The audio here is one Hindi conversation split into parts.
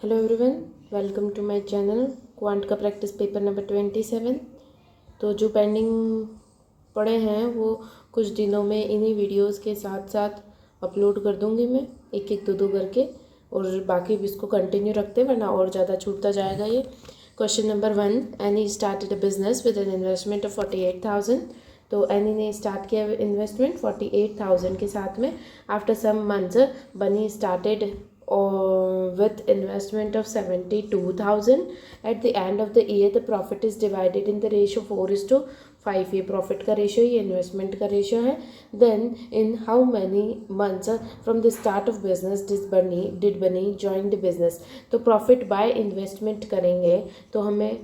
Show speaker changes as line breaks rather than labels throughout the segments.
Hello everyone, welcome to my channel quant का प्रैक्टिस पेपर नंबर 27। तो जो पेंडिंग पड़े हैं वो कुछ दिनों में इन्हीं वीडियोस के साथ साथ अपलोड कर दूंगी मैं, एक एक दो करके, और बाकी भी इसको कंटिन्यू रखते वरना और ज़्यादा छूटता जाएगा ये। Question number 1, any started a business with an investment of 48,000। तो एनी ने स्टार्ट किया इन्वेस्टमेंट 48,000 के साथ में। आफ्टर सम मंथ्स बनी started with investment of 72,000. At the end of the year the profit is divided in the ratio 4:5। ये प्रॉफिट का रेशियो, ये इन्वेस्टमेंट का रेशियो है। Then in how many months from the start of business did Bunny join the business. तो प्रॉफिट बाय इन्वेस्टमेंट करेंगे तो हमें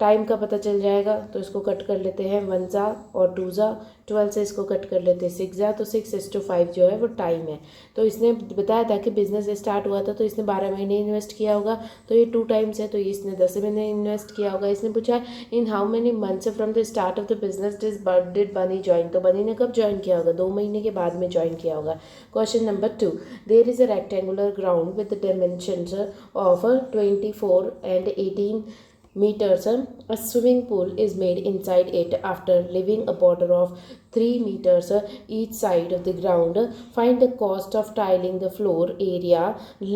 टाइम का पता चल जाएगा। तो इसको कट कर लेते हैं 1 जा और 2 जा, 12 से इसको कट कर लेते हैं 6 जा, तो 6:5 जो है वो टाइम है। तो इसने बताया था कि बिजनेस स्टार्ट हुआ था तो इसने 12 महीने इन्वेस्ट किया होगा, तो ये 2 टाइम्स है, तो इसने 10 महीने इन्वेस्ट किया होगा। इसने पूछा इन how many months from the start of the business did Bunny join. तो बनी ने कब ज्वाइन किया होगा? 2 महीने के बाद में ज्वाइन किया होगा। Question number 2, there is a rectangular ground with dimensions of 24 and 18 meters. A swimming pool is made inside it after leaving a border of 3 meters each side of the ground. Find the cost of tiling the floor area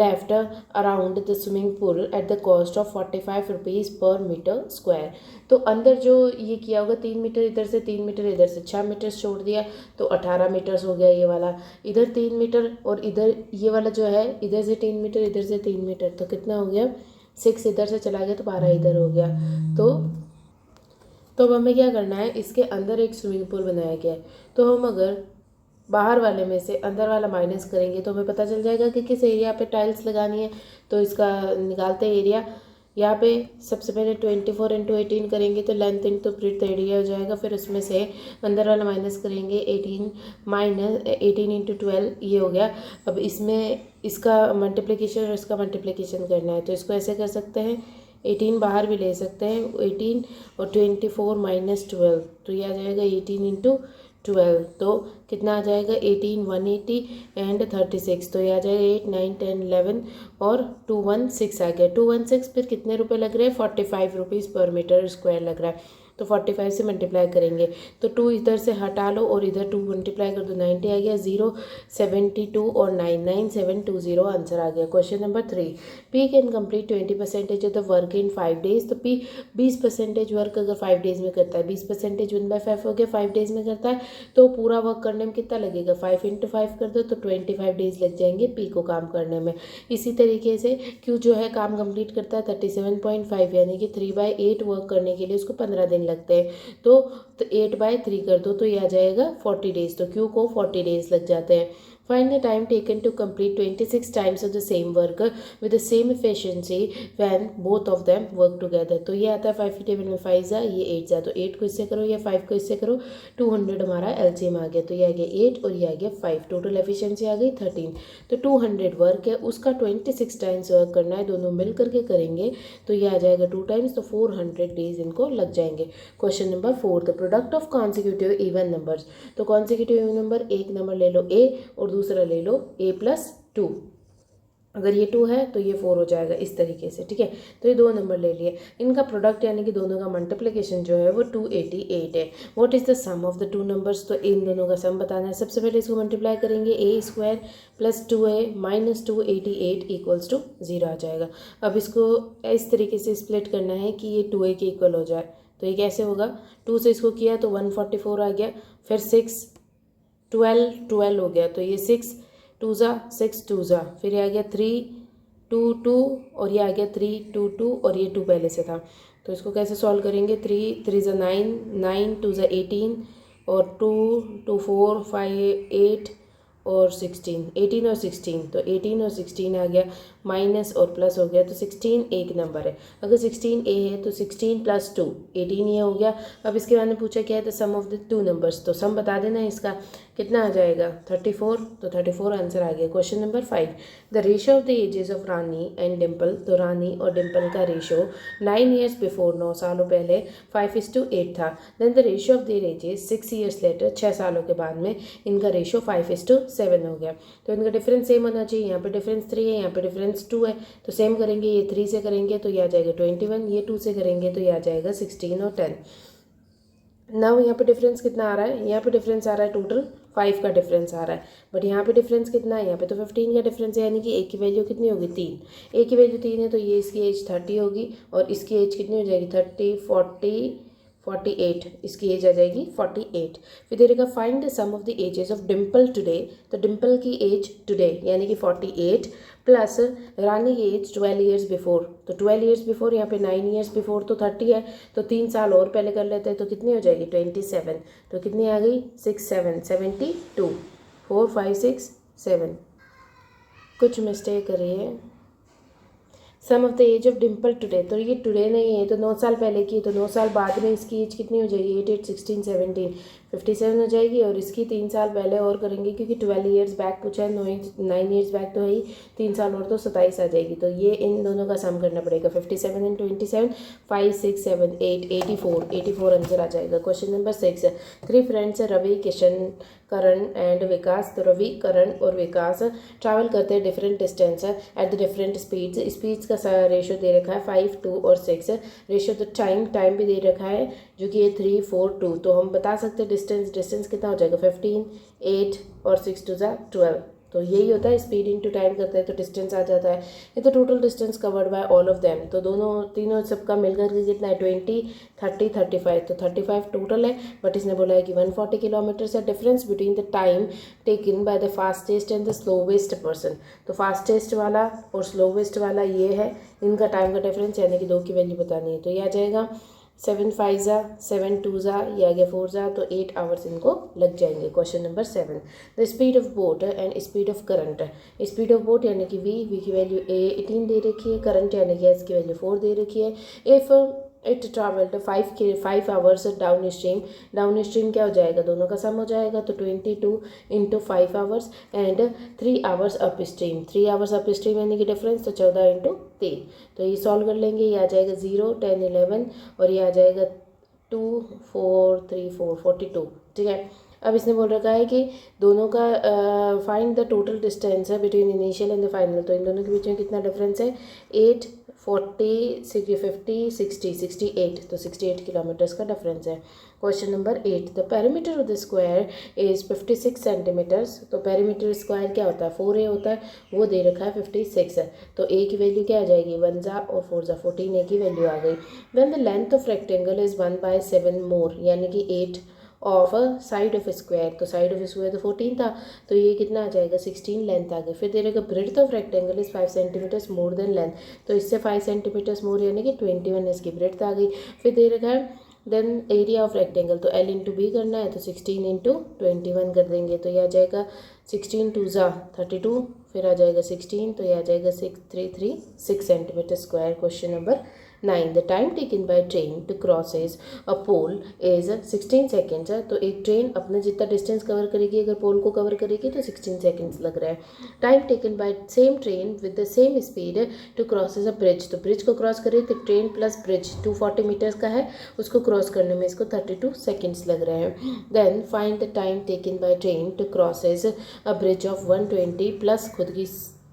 left around the swimming pool at the cost of 45 rupees per meter square. तो अंदर जो ये किया होगा 3 मीटर इधर से, 3 मीटर इधर से, 6 मीटर छोड़ दिया तो 18 मीटर्स हो गया ये वाला। इधर 3 मीटर और इधर ये वाला जो है इधर से 3 मीटर इधर से 3 मीटर, तो कितना हो गया? 6 इधर से चला गया तो 12 इधर हो गया। तो अब हमें क्या करना है, इसके अंदर एक स्विमिंग पूल बनाया गया है, तो हम अगर बाहर वाले में से अंदर वाला माइनस करेंगे तो हमें पता चल जाएगा कि किस एरिया पे टाइल्स लगानी है। तो इसका निकालते हैं एरिया। यहाँ पे सबसे पहले 24 × 18 करेंगे तो लेंथ इंटू ब्रेड्थ एरिया हो जाएगा। फिर उसमें से अंदर वाला माइनस करेंगे 18 × 12, ये हो गया। अब इसमें इसका मल्टीप्लिकेशन और इसका मल्टीप्लिकेशन करना है, तो इसको ऐसे कर सकते हैं, 18 बाहर भी ले सकते हैं, 18 और 24 - 12, तो ये आ जाएगा 18 × 12। तो कितना आ जाएगा? 18, 180 एंड 36, तो ये आ जाएगा 8, 9, 10, 11 और 216 आ गया। 216 फिर कितने रुपए लग रहे हैं? 45 रुपीज़ पर मीटर स्क्वायर लग रहा है। तो 45 से मल्टीप्लाई करेंगे तो 2 इधर से हटा लो और इधर 2 मल्टीप्लाई कर दो, 90 आ गया। 0, 72 और 9, 9720 आंसर आ गया। Question number 3, P can complete 20% of the work in 5 days. तो पी 20% वर्क अगर 5 डेज में करता है, 20% 1/5 हो गया, 5 डेज में करता है, तो पूरा वर्क करने में कितना लगेगा? 5 × 5 कर दो तो 25 डेज लग जाएंगे पी को काम करने में। इसी तरीके से क्यू जो है काम कंप्लीट करता है 37.5, यानी कि 3/8 वर्क करने के लिए उसको 15 दिन लगते हैं। तो 8/3 कर दो तो ये आ जाएगा 40 डेज। तो क्यू को 40 डेज लग जाते हैं। Find the time taken to complete 26 times of the same work with the same efficiency when both of them work together। तो ये आता है 5 की टेबल में 5 जा, ये 8 जा, तो 8 को इससे करो या 5 को इससे करो, 200 हमारा एलसीएम आ गया। तो ये आ गया 8 और ये आ गया 5, टोटल एफिशिएंसी आ गई 13। तो 200 वर्क है, उसका 26 टाइम्स वर्क करना है, दोनों मिल करके करेंगे तो ये आ जाएगा 2 टाइम्स, तो 400 डेज इनको लग जाएंगे। Question number 4, the product of consecutive even numbers. तो कॉन्सिक्यूटिव इवन नंबर, एक नंबर ले लो ए और दूसरा ले लो a+2। अगर ये 2 है तो ये 4 हो जाएगा इस तरीके से, ठीक है। तो ये 2 नंबर ले लिए, इनका प्रोडक्ट यानी कि दोनों का मल्टीप्लिकेशन जो है वो 288 है। What is the sum of the 2 numbers. तो इन दोनों का सम बताना है। सबसे पहले इसको मल्टीप्लाई करेंगे, a² + 2a - 288 = 0 आ जाएगा। अब इसको इस तरीके से स्प्लिट करना है कि ये 2a के इक्वल हो जाए। तो ये कैसे होगा? 2 से इसको किया तो 144 आ गया, फिर 6 12 हो गया, तो ये 6 2 जा 6 2 जा, फिर ये आ गया 3 2 2 और ये आ गया 3 2 2 और ये 2 पहले से था। तो इसको कैसे सॉल्व करेंगे? 3 3 जा 9 9 2 जा 18 और 2 2 4 5 8 और 16, 18 और 16, तो 18 और 16 आ गया, माइनस और प्लस हो गया, तो 16 एक नंबर है। अगर 16 ए है तो 16 + 2 18 ये हो गया। अब इसके बाद में पूछा क्या है? The sum of the 2 numbers, तो सम बता देना है इसका। कितना आ जाएगा 34, तो 34 आंसर आ गया। Question number 5, the ratio of the ages of Rani and Dimple, तो रानी और डिम्पल का रेशियो 9 ईयर्स बिफोर, 9 सालों पहले 5:8 था। Then the ratio of their ages 6 years later, 6 सालों के बाद में इनका रेशियो 5:7 हो गया। तो इनका डिफरेंस सेम होना चाहिए, यहाँ पे डिफरेंस 3 है, यहाँ पे डिफरेंस 2 है, तो सेम करेंगे। ये 3 से करेंगे तो ये आ जाएगा 21, ये 2 से करेंगे तो ये आ जाएगा 16 और 10। नाउ यहाँ पे डिफरेंस कितना आ रहा है, यहाँ पे डिफरेंस आ रहा है टोटल 5 का डिफरेंस आ रहा है, बट यहाँ पे डिफरेंस कितना है, यहाँ पे तो 15 का डिफरेंस है, यानी कि ए की वैल्यू कितनी होगी 3। ए की वैल्यू 3 है तो ये इसकी एज 30 होगी और इसकी एज कितनी हो जाएगी 30, 40, 48, इसकी एज आ जाएगी 48। फिर दे देगा find the sum of the ages of Dimple today, तो डिम्पल की एज टुडे यानी कि 48 प्लस रानी की एज 12 ईयर्स बिफोर, तो 12 ईयर्स बिफोर यहाँ पे 9 ईयर्स बिफोर तो 30 है, तो 3 साल और पहले कर लेते हैं तो कितनी हो जाएगी 27, तो कितनी आ गई 6, 7, 72, 4, 5, 6, 7, कुछ मिस्टेक करी है। Sum of the age of Dimple today, तो ये टुडे नहीं है, तो 9 साल पहले की, तो 9 साल बाद में इसकी एज कितनी हो जाएगी 8, 8, 16, 17, 57 हो जाएगी, और इसकी 3 साल पहले और करेंगे क्योंकि 12 ईयर्स बैक पूछा है, 9 ईयर्स बैक तो है ही, 3 साल और तो 27 आ जाएगी। तो ये इन दोनों का सम करना पड़ेगा, 57 एंड 27, 5, 6, 7, 8, 84 आंसर आ जाएगा। Question number 6, 3 friends Ravi, Kishan, Karan and Vikas, तो रवि, करण और विकास ट्रैवल करते हैं different distance at the different speeds, speeds का रेशियो दे रखा है 5, 2 और 6, रेशियो द टाइम भी दे रखा है जो कि ये 3, 4, 2, तो हम बता सकते हैं डिस्टेंस कितना हो जाएगा 15, 8 और 6 2 12, तो यही होता है स्पीड इनटू टाइम करते हैं तो डिस्टेंस आ जाता है। ये तो total distance covered by all of them, तो तीनों सबका मिलकर के कितना है 20, 30, 35, तो 35 टोटल है, बट इसने बोला है कि 140 किलोमीटर है difference between the time taken by the fastest and the slowest person, तो फास्टेस्ट वाला और स्लोवेस्ट वाला ये है, इनका टाइम का डिफरेंस यानी कि 2 की वैल्यू बतानी है, तो ये आ जाएगा 7 5 7 2 ये आ गया 4 तो 8 आवर्स इनको लग जाएंगे। Question number 7, the speed of boat and speed of current, speed of boat यानी कि वी की वैल्यू 18 दे रखी है, करंट यानी कि एस की वैल्यू 4 दे रखी है। If it travelled 5 hours down stream क्या हो जाएगा, दोनों का सम हो जाएगा, तो 22 into 5 hours and 3 hours up stream, 3 hours up stream यानी कि डिफरेंस, तो 14 इंटू 3, तो ये सॉल्व कर लेंगे, ये आ जाएगा 0, 10, 11 और ये आ जाएगा 2, 4, 3, 4, 42, ठीक है। अब इसने बोल रखा है कि दोनों का फाइंड द टोटल डिस्टेंस है between initial and the final, तो इन दोनों के बीच में कितना डिफरेंस है 8, 40, 50, 60, 68, तो 68 किलोमीटर्स का डिफरेंस है। Question number 8, the perimeter of the square is 56 centimetres, तो पेरीमीटर स्क्वायर क्या होता है 4a होता है, वो दे रखा है 56 है, तो a की वैल्यू क्या आ जाएगी 1 और 4 14, a की वैल्यू आ गई। Then the length of rectangle is 1/7 more, यानी कि 8 ऑफ साइड ऑफ स्क्वायर, तो साइड ऑफ स्क्वायर तो 14 था, तो ये कितना आ जाएगा 16 लेंथ आ गई। फिर दे रहेगा breadth of rectangle is 5 centimetres more than length, तो इससे 5 सेंटीमीटर्स मोर यानी कि 21 इसकी ब्रेड्थ आ गई। फिर दे रखा है देन एरिया ऑफ रेक्टेंगल, तो L इंटू बी करना है, तो 16 इंटू 21 कर देंगे, तो ये आ जाएगा 16 2 32, फिर आ जाएगा 16, तो ये आ जाएगा 6 centimetre square. Question number 9, the time taken by train to crosses a pole is 16 seconds, तो एक ट्रेन अपने जितना डिस्टेंस कवर करेगी, अगर पोल को कवर करेगी तो 16 सेकेंड्स लग रहा है। Time taken by same train with the same speed to crosses a bridge, तो ब्रिज को क्रॉस करे तो ट्रेन प्लस ब्रिज 240 मीटर्स का है, उसको क्रॉस करने में इसको 32 सेकेंड्स लग रहे हैं। Then find the time taken by train to crosses a bridge of 120 plus खुद की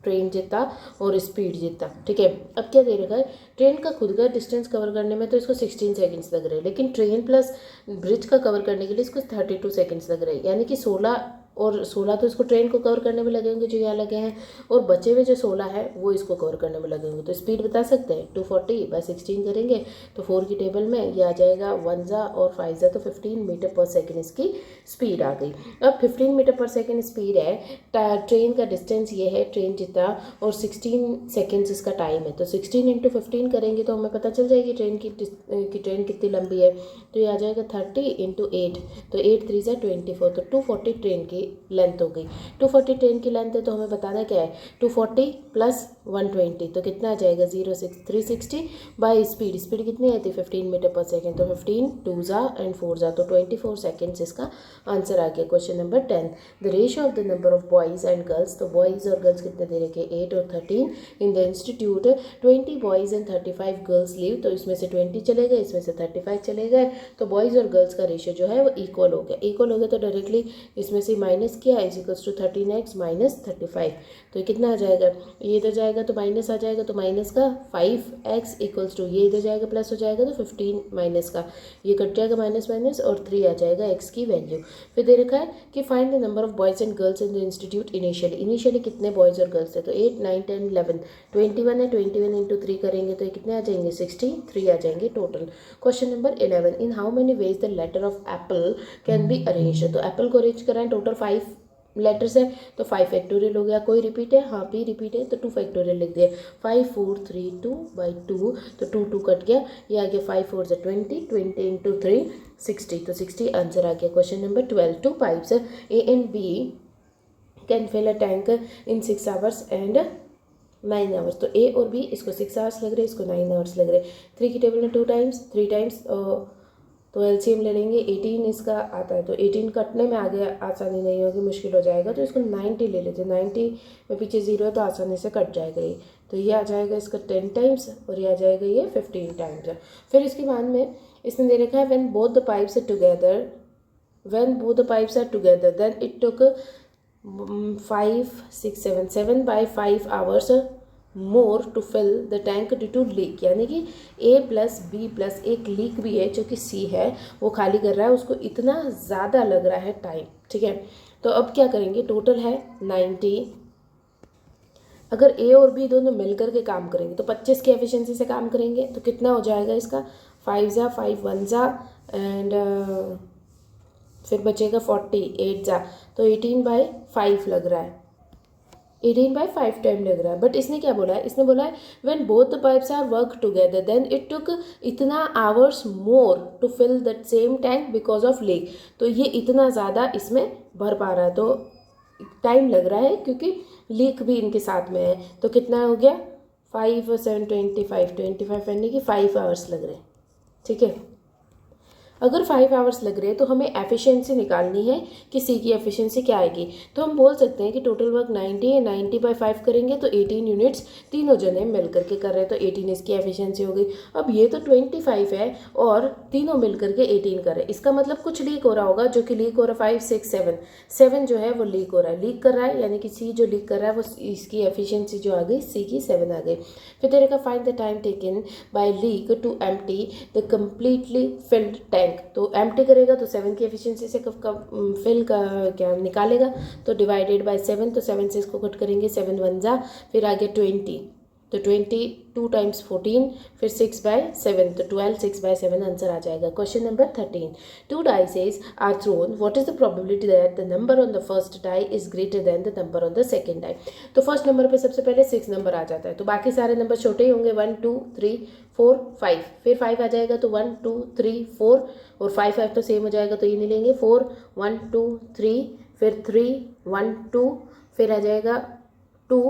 ट्रेन जितना और स्पीड जितना, ठीक है। अब क्या दे रखा है, ट्रेन का खुद का डिस्टेंस कवर करने में तो इसको 16 सेकंड्स लग रहे हैं, लेकिन ट्रेन प्लस ब्रिज का कवर करने के लिए इसको 32 सेकंड्स लग रहे हैं, यानी कि 16 तो इसको ट्रेन को कवर करने में लगे होंगे जो यहाँ लगे हैं, और बचे हुए जो 16 है वो इसको कवर करने में लगे होंगे। तो स्पीड बता सकते हैं 240/16 करेंगे तो 4 की टेबल में ये आ जाएगा 1 और 5 तो 15 मीटर पर सेकेंड इसकी स्पीड आ गई। अब 15 मीटर पर सेकेंड स्पीड है, ट्रेन का डिस्टेंस ये है ट्रेन जितना, और 16 सेकेंड्स इसका टाइम है, तो 16 इंटू 15 करेंगे तो हमें पता चल जाएगी ट्रेन कितनी लंबी है, तो ये आ जाएगा 30 इंटू 8, तो 8 3 24, तो 240 ट्रेन की लेंथ हो गई। 240 ट्रेन की लेंथ है, तो हमें बताना क्या है 240 प्लस 120, तो कितना आ जाएगा 360 बाई स्पीड कितनी आई थी 15 मीटर पर सेकेंड, तो 15 2 ज़ा एंड 4 ज़ा, तो 24 सेकेंड्स इसका आंसर आ गया। Question number 10, the ratio of the number of boys and girls, तो बॉयज़ और गर्ल्स कितने दे रखे 8 और 13 in the institute, 20 boys and 35 girls live, तो इसमें से 20 चले गए, इसमें से 35 चले गए, तो बॉयज़ और गर्ल्स का रेशियो जो है वो इक्वल हो गया, तो डायरेक्टली इसमें से माइनस किया is equals to 13x minus 35, तो ये कितना आ जाएगा, ये इधर जाएगा तो माइनस आ जाएगा, तो माइनस का 5x इक्वल्स टू ये इधर जाएगा प्लस हो जाएगा, तो 15 माइनस का ये कट जाएगा माइनस माइनस और 3 आ जाएगा x की वैल्यू। फिर दे रखा है कि find the number of boys and girls in the institute initially कितने बॉयज़ और गर्ल्स थे, तो 8 9 10 11 21 है, 21 इंटू 3 करेंगे तो ये कितने आ जाएंगे 63 आ जाएंगे total. Question number 11, in how many ways the letter of apple can be arrange, तो एप्पल को अरेंज कराएं, टोटल 5 लेटर्स है तो 5 फैक्टोरियल हो गया, कोई रिपीट है, हाँ p रिपीट है तो 2 फैक्टोरियल लिख दिया, 5 4 3 2 बाई 2, तो 2 2 कट गया, ये आ गया 5 4 से 20 इंटू 3 60, तो 60 आंसर आ गया। Question number 12, 2 pipes A and B can fill a tank in 6 hours and 9 hours, तो ए और बी इसको 6 आवर्स लग रहे, इसको 9 आवर्स लग रहे, 3 की टेबल में 2 टाइम्स 3 टाइम्स, तो एलसीएम ले लेंगे, 18 इसका आता है, तो 18 कटने में आगे आसानी नहीं होगी, मुश्किल हो जाएगा, तो इसको 90 ले लेते हैं, 90 में पीछे 0 है तो आसानी से कट जाएगा ये, तो ये आ जाएगा इसका 10 टाइम्स और ये आ जाएगा ये 15 टाइम्स। फिर इसके बाद में इसने दे रखा है when both the pipes are together then it took 5 6 7 by 5 hours more to fill the tank due to leak, यानी कि A प्लस B प्लस एक लीक भी है जो कि C है वो खाली कर रहा है, उसको इतना ज़्यादा लग रहा है टाइम, ठीक है। तो अब क्या करेंगे, टोटल है 90, अगर A और B दोनों मिलकर के काम करेंगे तो 25 की एफिशिएंसी से काम करेंगे, तो कितना हो जाएगा इसका 5 ज़ा 5 1 ज़ा एंड फिर बचेगा 40 8 ज़ा, तो 18 बाई 5 लग रहा है, 18 बाई 5 टाइम लग रहा है, बट इसने क्या बोला है, इसने बोला है when both the pipes are work together then it took इतना hours more to fill that same tank because of leak, तो ये इतना ज़्यादा इसमें भर पा रहा है, तो टाइम लग रहा है क्योंकि लीक भी इनके साथ में है, तो कितना हो गया 5 और 7 25 यानी कि 5 आवर्स लग रहे हैं, ठीक है। अगर 5 आवर्स लग रहे हैं तो हमें एफिशिएंसी निकालनी है कि सी की एफिशिएंसी क्या आएगी, तो हम बोल सकते हैं कि टोटल वर्क 90 है, 90 बाई 5 करेंगे तो 18 यूनिट्स तीनों जने मिल करके कर रहे हैं, तो 18 इसकी एफिशिएंसी हो गई। अब ये तो 25 है और तीनों मिल करके 18 कर रहे हैं, इसका मतलब कुछ लीक हो रहा होगा, जो कि लीक हो रहा है 5 6 7 जो है वो लीक हो रहा है, लीक कर रहा है यानी कि सी जो लीक कर रहा है वो इसकी एफिशिएंसी जो आ गई सी की 7 आ गई। फिर तेरे का find the time taken by leak to empty the completely filled tank, तो एम्प्टी करेगा तो 7 की एफिशिएंसी से कब फिल का क्या निकालेगा, तो डिवाइडेड बाय 7, तो 7 से इसको कट करेंगे 7 1 जा, फिर आ गया 20, तो 20 2 टाइम्स 14, फिर 6 बाई 7, तो 12 6 बाई 7 आंसर आ जाएगा। Question number 13, 2 dices are thrown, what is the probability that the number on the first die is greater than the number on the second die, तो फर्स्ट नंबर पे सबसे पहले 6 नंबर आ जाता है, तो बाकी सारे नंबर छोटे ही होंगे 1 2 3 4 5, फिर 5 आ जाएगा तो 1 2 3 4 और 5 5 तो सेम हो जाएगा तो ये नहीं लेंगे, 4 1 2 3 फिर 3 1 2 फिर आ जाएगा 2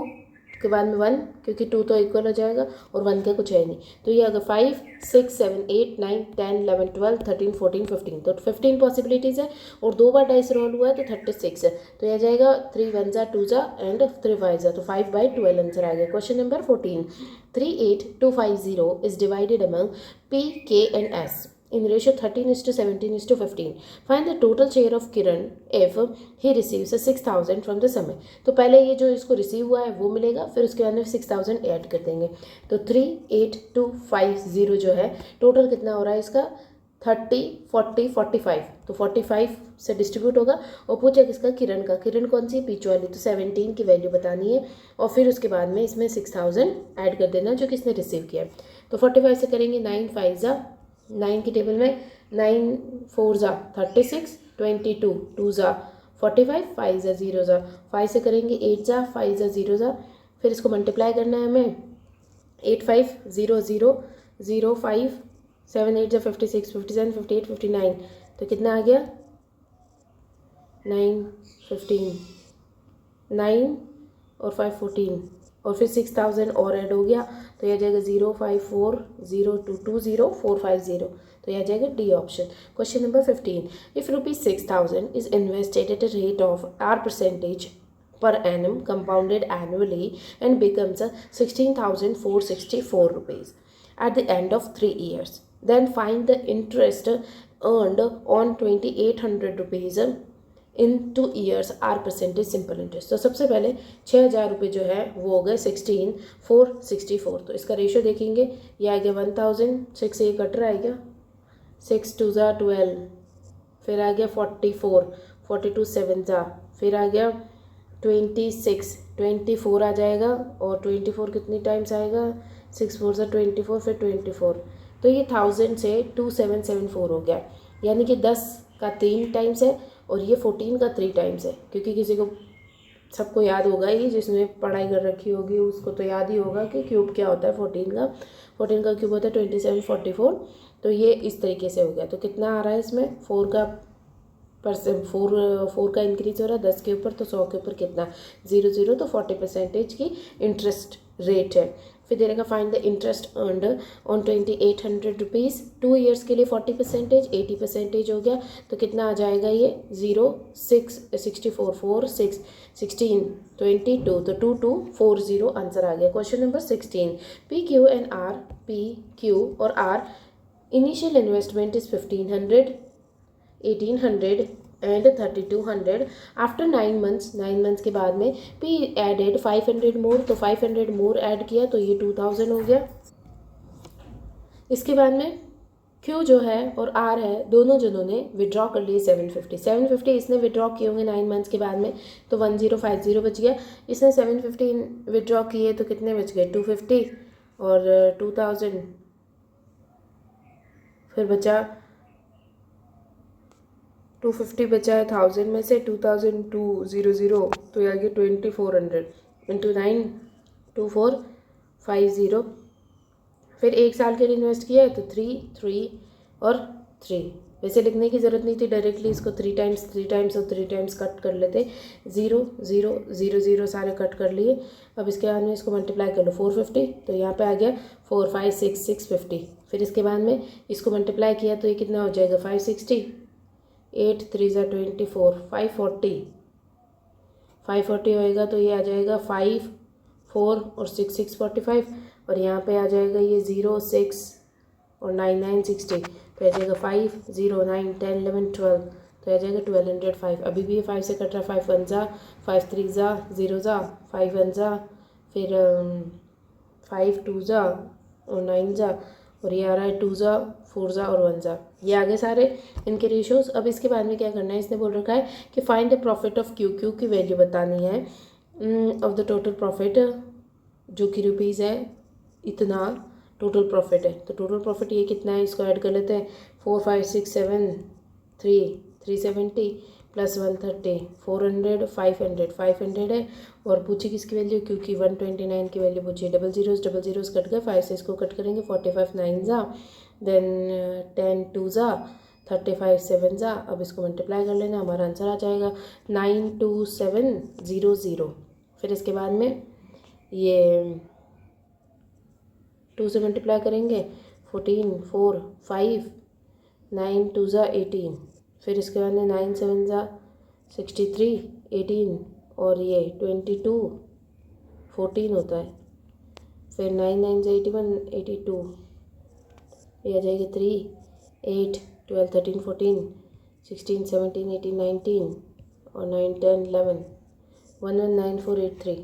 के बाद में 1 क्योंकि 2 तो इक्वल हो जाएगा और 1 का कुछ है नहीं, तो ये अगर 5 6 7 8 9 10 11 12 13 14 15, तो 15 पॉसिबिलिटीज़ है और 2 बार डाइस रोल हुआ है तो 36 है, तो यह जाएगा 3 1 जा 2 जा एंड 3 5 जा, तो 5 बाई 12 आंसर आ गया। Question number 14, 38250 is divided among P K and S in ratio 13:17:15. Find the total share of Kiran if he receives a 6,000 from the समय, तो पहले ये जो इसको रिसीव हुआ है वो मिलेगा, फिर उसके बाद में 6,000 ऐड कर देंगे, तो 38250 जो है टोटल कितना हो रहा है इसका 30 40 45, तो 45 से डिस्ट्रीब्यूट होगा और पूछा किसका, किरण का, किरण कौन सी बीच वाली, तो 17 की वैल्यू बतानी है और फिर उसके बाद में इसमें 6,000 ऐड कर देना जो कि इसने रिसीव किया, तो 45 से करेंगे 9 5 जा 9 की टेबल में 9 4 जा 36 22 2 जा 45 5 जा 0 जा 5 से करेंगे 8 जा 5 जा 0 जा, फिर इसको मल्टीप्लाई करना है हमें 8 5 0 0 0 5 7 8 जा 56 57 58 59, तो कितना आ गया 9 15 9 और 5 14 और फिर 6000 और ऐड हो गया तो यह आ जाएगा 0540220450, तो यह आ जाएगा D option. Question number 15, if ₹6000 is invested at a rate of R% per annum compounded annually and becomes a 16,464 rupees at the end of 3 years, then find the interest earned on 2800 rupees in 2 years R% simple interest. तो सबसे पहले 6000 रुपये जो है वो हो गए 16,464, तो इसका रेशियो देखेंगे, ये आ गया 1000, 6 से ये कट रहा है क्या, 6 2 ज़ा 12, फिर आ गया 44, 42 7 ज़ा, फिर आ गया 26, 24 आ जाएगा, और 24 कितनी टाइम्स आएगा, 6 4 ज़ा 24, फिर 24, तो ये 1000 से 2774 हो गया, यानी कि 10 का 3 टाइम्स है और ये 14 का 3 टाइम्स है, क्योंकि किसी को सबको याद होगा ही, जिसने पढ़ाई कर रखी होगी उसको तो याद ही होगा कि क्यूब क्या होता है। 14 का क्यूब होता है 2744, तो ये इस तरीके से हो गया। तो कितना आ रहा है इसमें, 4 का इंक्रीज हो रहा है 10 के ऊपर, तो 100 के ऊपर कितना 0 तो 40% की इंटरेस्ट रेट है। फिर दे रहेगा find the interest earned on 2800 rupees 2 years के लिए 40%, 80% हो गया, तो कितना आ जाएगा ये 0 6 64 4 6 16 22, तो 2240 आंसर आ गया। Question number 16, PQ and R, PQ और R initial investment is 1500, 1800 and 3200। After 9 months के बाद में P एडेड 500 मोर, तो 500 मोर ऐड किया तो ये 2000 हो गया। इसके बाद में Q जो है और R है, दोनों जनों ने विड्रॉ कर लिए 750 इसने विड्रॉ किए होंगे 9 मंथ्स के बाद में, तो 1050 बच गया। इसने 750 विड्रॉ किए तो कितने बच गए 250 और 2000, फिर बचा 250 बचा है 1000 में से, 2200, तो ये आ गया 2400 इंटू 9 2450। फिर 1 साल के लिए इन्वेस्ट किया है तो 3 3 और 3, वैसे लिखने की ज़रूरत नहीं थी, डायरेक्टली इसको 3 टाइम्स और 3 टाइम्स कट कर लेते, 0 0 0 0 सारे कट कर लिए। अब इसके बाद में इसको मल्टीप्लाई कर लो 450, तो यहाँ पे आ गया 4 5 6 650। फिर इसके बाद में इसको मल्टीप्लाई किया तो ये कितना हो जाएगा 560, 8 3 ज़ा 24, 540 होएगा, तो ये आ जाएगा 5 4 और 6 6 45, और यहाँ पे आ जाएगा ये 0 6 और 9 9 60, तो आ जाएगा 5 0 9 10 11 12, तो आ जाएगा 1205। अभी भी ये 5 से कट रहा है, 5 1 ज़ा 5 3 ज़ा 0 ज़ा 5 1 ज़ा, फिर 5 2 ज़ा और 9 ज़ा, और ये आ रहा है 2 ज़ा 4 ज़ा और 1 ज़ा, ये आगे सारे इनके रेशियोज। अब इसके बाद में क्या करना है, इसने बोल रखा है कि find the profit of Q, Q की वैल्यू बतानी है ऑफ द टोटल प्रॉफिट, जो कि रुपीज़ है इतना टोटल प्रॉफिट है। तो टोटल प्रॉफिट ये कितना है, इसको ऐड कर लेते हैं, 4 5 6 7 3 370 प्लस 130 400 500 है, और पूछी किसकी वैल्यू, क्योंकि 129 की वैल्यू पूछी। डबल जीरोस कट गए, 5 से इसको कट करेंगे, 45 9 ज़ा, देन 10 2 ज़ा 35 7 ज़ा। अब इसको मल्टीप्लाई कर लेना, हमारा आंसर आ जाएगा 92700। फिर इसके बाद में ये 2 से मल्टीप्लाई करेंगे, 14 4 5 9 2 ज़ा 18, फिर इसके बाद में 9 7 ज़ा 63 18, और ये 22 14 होता है, फिर 9 9 ज़ा 81 82, ये आ जाएगी 3 8 12 13 14 16 17 18 19, और 9 10 11 119483।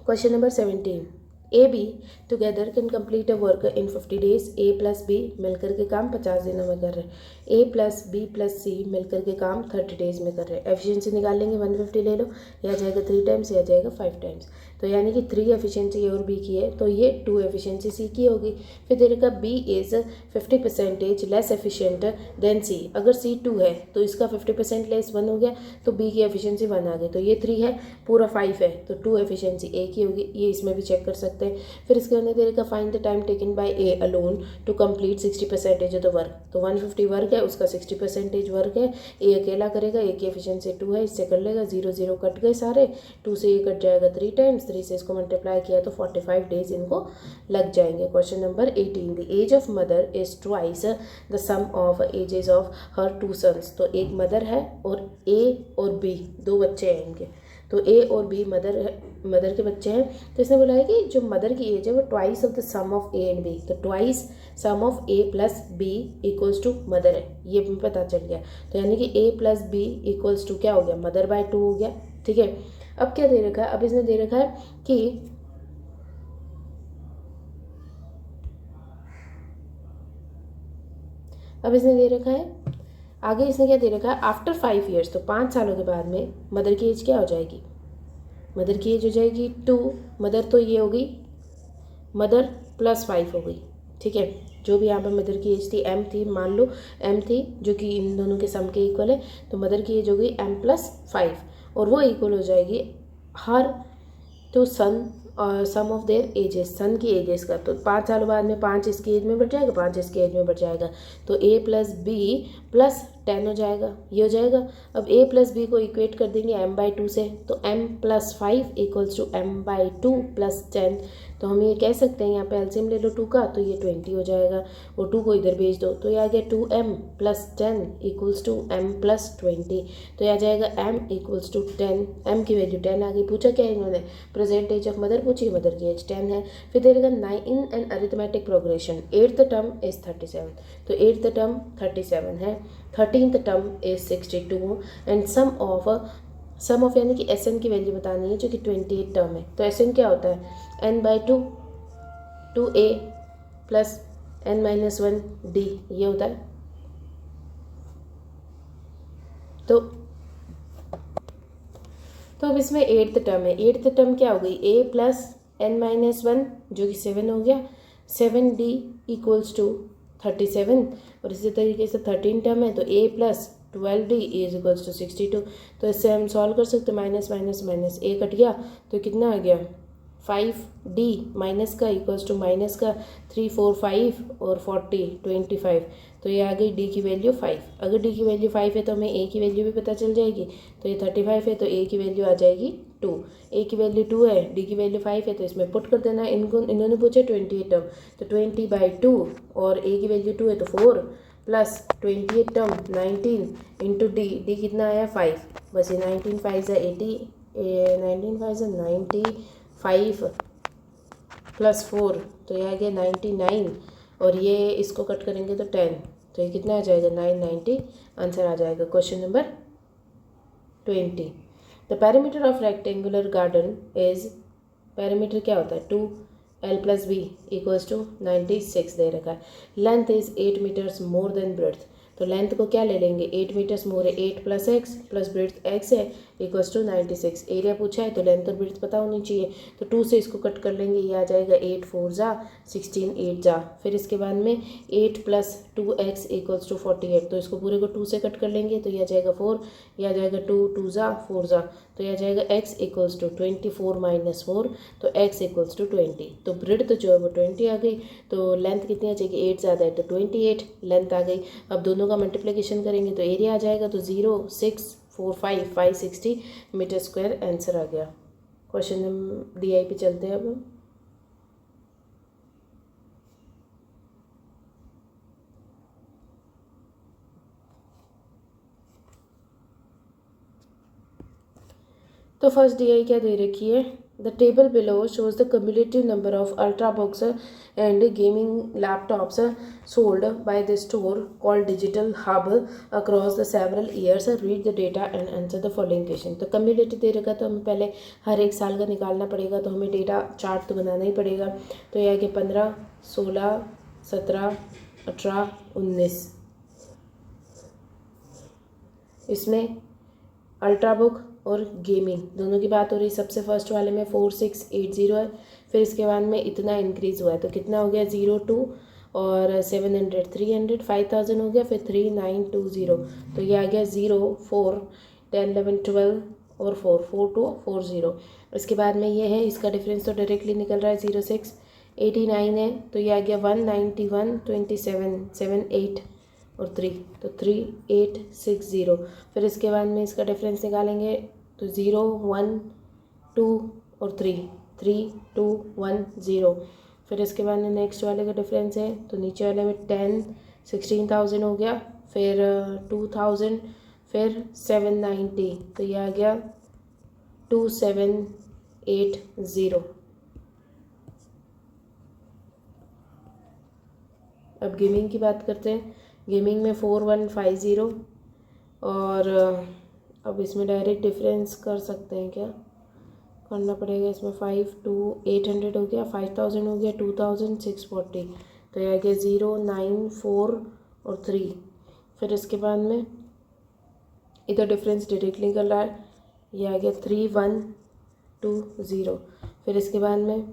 Question number 17, A B together can complete a work in 50 days. A plus B मिलकर के काम 50 दिनों में कर रहे हैं, A plus B plus C मिलकर के काम 30 डेज में कर रहे हैं। एफिशिएंसी निकाल लेंगे, 150 ले लो, यह आ जाएगा 3 टाइम्स, यह आ जाएगा 5 टाइम्स, तो यानी कि 3 एफिशिएंसी ए और बी की है, तो ये 2 एफिशिएंसी सी की होगी। फिर तेरे का B is 50% less efficient than C, अगर सी 2 है तो इसका 50% लेस 1 हो गया, तो बी की एफिशिएंसी 1 आ गई, तो ये 3 है, पूरा 5 है, तो 2 एफिशिएंसी ए की होगी, ये इसमें भी चेक कर सकते हैं। फिर इसके अंदर तेरे का find the time taken by A alone to complete 60% of the work, तो 150 वर्क है, उसका 60% वर्क है, ए अकेला करेगा, ए की एफिशिएंसी 2 है, इससे कर लेगा, 0 0 कट गए सारे, 2 से ये कट जाएगा 3 टाइम्स, इस तरीके से इसको मल्टीप्लाई किया तो 45 डेज इनको लग जाएंगे। Question number 18, the age of mother is twice the sum of ages of her 2 sons. तो एक मदर है और ए और बी 2 बच्चे हैं इनके, तो ए और बी मदर के बच्चे हैं। तो इसने बोला है कि जो मदर की एज है वो twice of the sum of A and B, तो twice sum of A plus B equals to mother है, ये भी पता चल गया। तो यानी कि A plus B equals to क्या हो गया, मदर बाय 2 हो गया। ठीक है, अब क्या दे रखा है, अब इसने दे रखा है कि आगे इसने क्या दे रखा है, आफ्टर 5 ईयर्स, तो 5 सालों के बाद में मदर की एज क्या हो जाएगी, मदर की एज हो जाएगी 2, मदर तो ये हो गई मदर प्लस 5 हो गई। ठीक है, जो भी यहाँ पर मदर की एज थी m थी, मान लो m थी जो कि इन दोनों के सम के इक्वल है, तो मदर की एज हो गई m प्लस 5 और वो इक्वल हो जाएगी her two son sum of their ages, son की एजेस का। तो 5 सालों बाद में 5 इसकी एज में बढ़ जाएगा, 5 इसकी एज में बढ़ जाएगा, तो a प्लस बी प्लस 10 हो जाएगा, ये हो जाएगा। अब a प्लस बी को इक्वेट कर देंगे m बाई 2 से, तो m plus 5 equals to m by 2 plus 10। तो हम ये कह सकते हैं, यहाँ पे एलसीएम ले लो 2 का, तो ये 20 हो जाएगा, और 2 को इधर भेज दो, तो ये आ गया 2m plus 10 equals to m plus 20। तो ये आ जाएगा m इक्वल्स टू 10, m की वैल्यू 10 आ गई। पूछा क्या इन्होंने, प्रेजेंट एज ऑफ मदर पूछी, मदर की एज 10 है। फिर देगा 9 in an arithmetic progression, 8th term is 37, तो 8th टर्म 37 है, 13th term is 62 and sum of यानी कि एस एन की वैल्यू बतानी है जो कि 28 टर्म है। तो एस एन क्या होता है, n by 2 2a plus n minus 1 d, ये होता है। तो अब इसमें 8th टर्म है, 8th टर्म क्या हो गई, a प्लस n माइनस 1 जो कि 7 हो गया, 7d इक्वल्स टू 37, और इसी तरीके से 13 टर्म है, तो a plus 12d is equals to 62। तो इससे हम सॉल्व कर सकते हैं, minus minus minus a cut गया, तो कितना आ गया 5d माइनस का इक्वल्स टू माइनस का 3 4 5 और 40 25, तो ये आ गई d की वैल्यू 5। अगर d की वैल्यू 5 है तो हमें a की वैल्यू भी पता चल जाएगी, तो ये 35 है तो a की वैल्यू आ जाएगी 2, a की वैल्यू 2 है, d की वैल्यू 5 है, तो इसमें पुट कर देना। इन्होंने पूछा 28 टर्म, तो 20 बाई 2 और a की वैल्यू 2 है तो 4 प्लस 28 टर्म 19 इंटू d कितना आया 5, बस ये 19 5 है 80, 19 5 है 95 प्लस 4, तो ये आ गया 99, और ये इसको कट करेंगे तो 10, तो ये कितना आ जाएगा 990, आंसर आ जाएगा question number 20। The parameter of rectangular garden is, parameter क्या होता है 2l plus B equals to 96 दे रखा है। Length is 8 metres more than breadth, तो लेंथ को क्या ले लेंगे 8 मीटर्स मोर है, 8 plus x plus breadth x है इक्वल्स टू 96। एरिया पूछा है तो लेंथ और ब्रेड्थ पता होनी चाहिए, तो 2 से इसको कट कर लेंगे, ये आ जाएगा 8 4 जा 16 8 जा, फिर इसके बाद में 8 प्लस 2x इक्वल्स टू 48, तो इसको पूरे को 2 से कट कर लेंगे, तो ये आ जाएगा 4, ये आ जाएगा 2 2 जा 4 जा, तो ये आ जाएगा x इक्वल्स टू 24 माइनस 4, तो x इक्वल्स टू 20। तो ब्रेड्थ जो है वो 20 आ गई, तो लेंथ कितनी आ जाएगी 8 ज़्यादा है तो 28 लेंथ आ गई। अब दोनों का मल्टीप्लिकेशन करेंगे तो एरिया आ जाएगा, तो 0 6 4 5 560 मीटर स्क्वायर आंसर आ गया। क्वेश्चन नंबर DI पे चलते हैं अब। तो फर्स्ट DI क्या दे रखी है, the table below shows the cumulative number of ultrabook and gaming laptops sold by the store called Digital Hub across the several years. Read the data and answer the following question। तो cumulative दे रखा तो हमें पहले हर एक साल का निकालना पड़ेगा, तो हमें डेटा चार्ट तो बनाना ही पड़ेगा। तो यह है कि 15 16 17 18 19, इसमें अल्ट्राबुक और गेमिंग दोनों की बात हो रही। सबसे फर्स्ट वाले में 4680 है, फिर इसके बाद में इतना इंक्रीज़ हुआ है, तो कितना हो गया 02 और 700 300 5000 हो गया, फिर 3920, तो ये आ गया 0 4 10 11 12 और 4 4240। इसके बाद में ये है, इसका डिफरेंस तो डायरेक्टली निकल रहा है 06 89 है, तो ये आ गया 191 27 7 8 और 3, तो 3860। फिर इसके बाद में इसका डिफरेंस निकालेंगे तो 0 1 2 और 3, 3210। फिर इसके बाद में नेक्स्ट वाले का डिफरेंस है, तो नीचे वाले में 16,000 हो गया, फिर 2000, फिर 790, तो ये आ गया 2780। अब गेमिंग की बात करते हैं। गेमिंग में 4150, और अब इसमें डायरेक्ट डिफरेंस कर सकते हैं, क्या करना पड़ेगा इसमें, 5800 हो गया, 5000 हो गया, 2640, तो ये आ गया 0, 9, 4 और 3। फिर इसके बाद में इधर डिफरेंस डायरेक्टली निकल रहा है, ये आ गया 3120। फिर इसके बाद में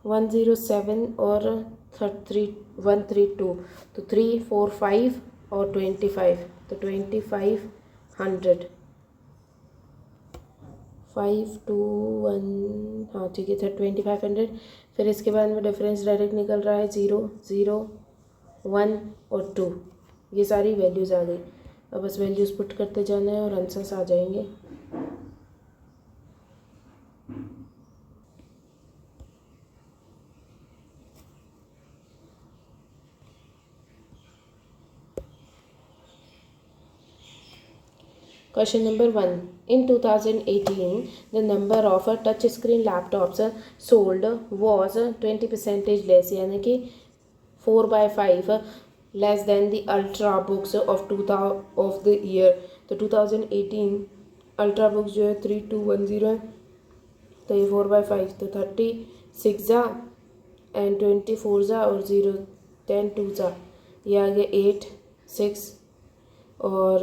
107 और 132, तो 3, 4, 5 और 25, तो 2500, 5, 2, 1, हाँ ठीक है, 2500। फिर इसके बाद में डिफरेंस डायरेक्ट निकल रहा है 0, 0, 1 और 2, ये सारी वैल्यूज़ आ गई। अब बस वैल्यूज़ पुट करते जाना है और आंसर्स आ जाएंगे। Question number 1. In 2018, the number of touch screen laptops sold was 20% less, यानी कि 4/5 less than the ultra books of the year. तो 2018 अल्ट्रा बुक्स जो है 3210 है, तो ये 4/5, तो 36 जा एंड 24 जा और 0, 10, 2 जा, ये आ गया 8, 6 और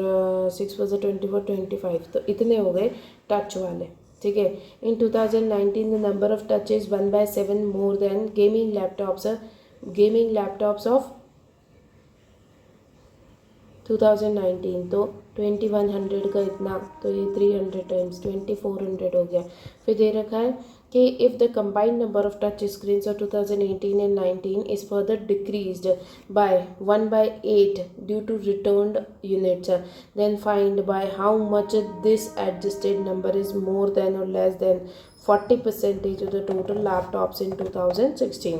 6 + 24, 25, तो इतने हो गए टच वाले, ठीक है। इन 2019 the number of touch is 1/7 more than gaming laptops of 2019, तो 2100 का इतना, तो ये 300 टाइम्स 2400 हो गया। फिर दे रखा है कि if the combined number of touch screen of 2018 and 19 is further decreased by 1/8 due to returned units, then find by how much this adjusted number is more than और less than 40% of the total laptops in 2016।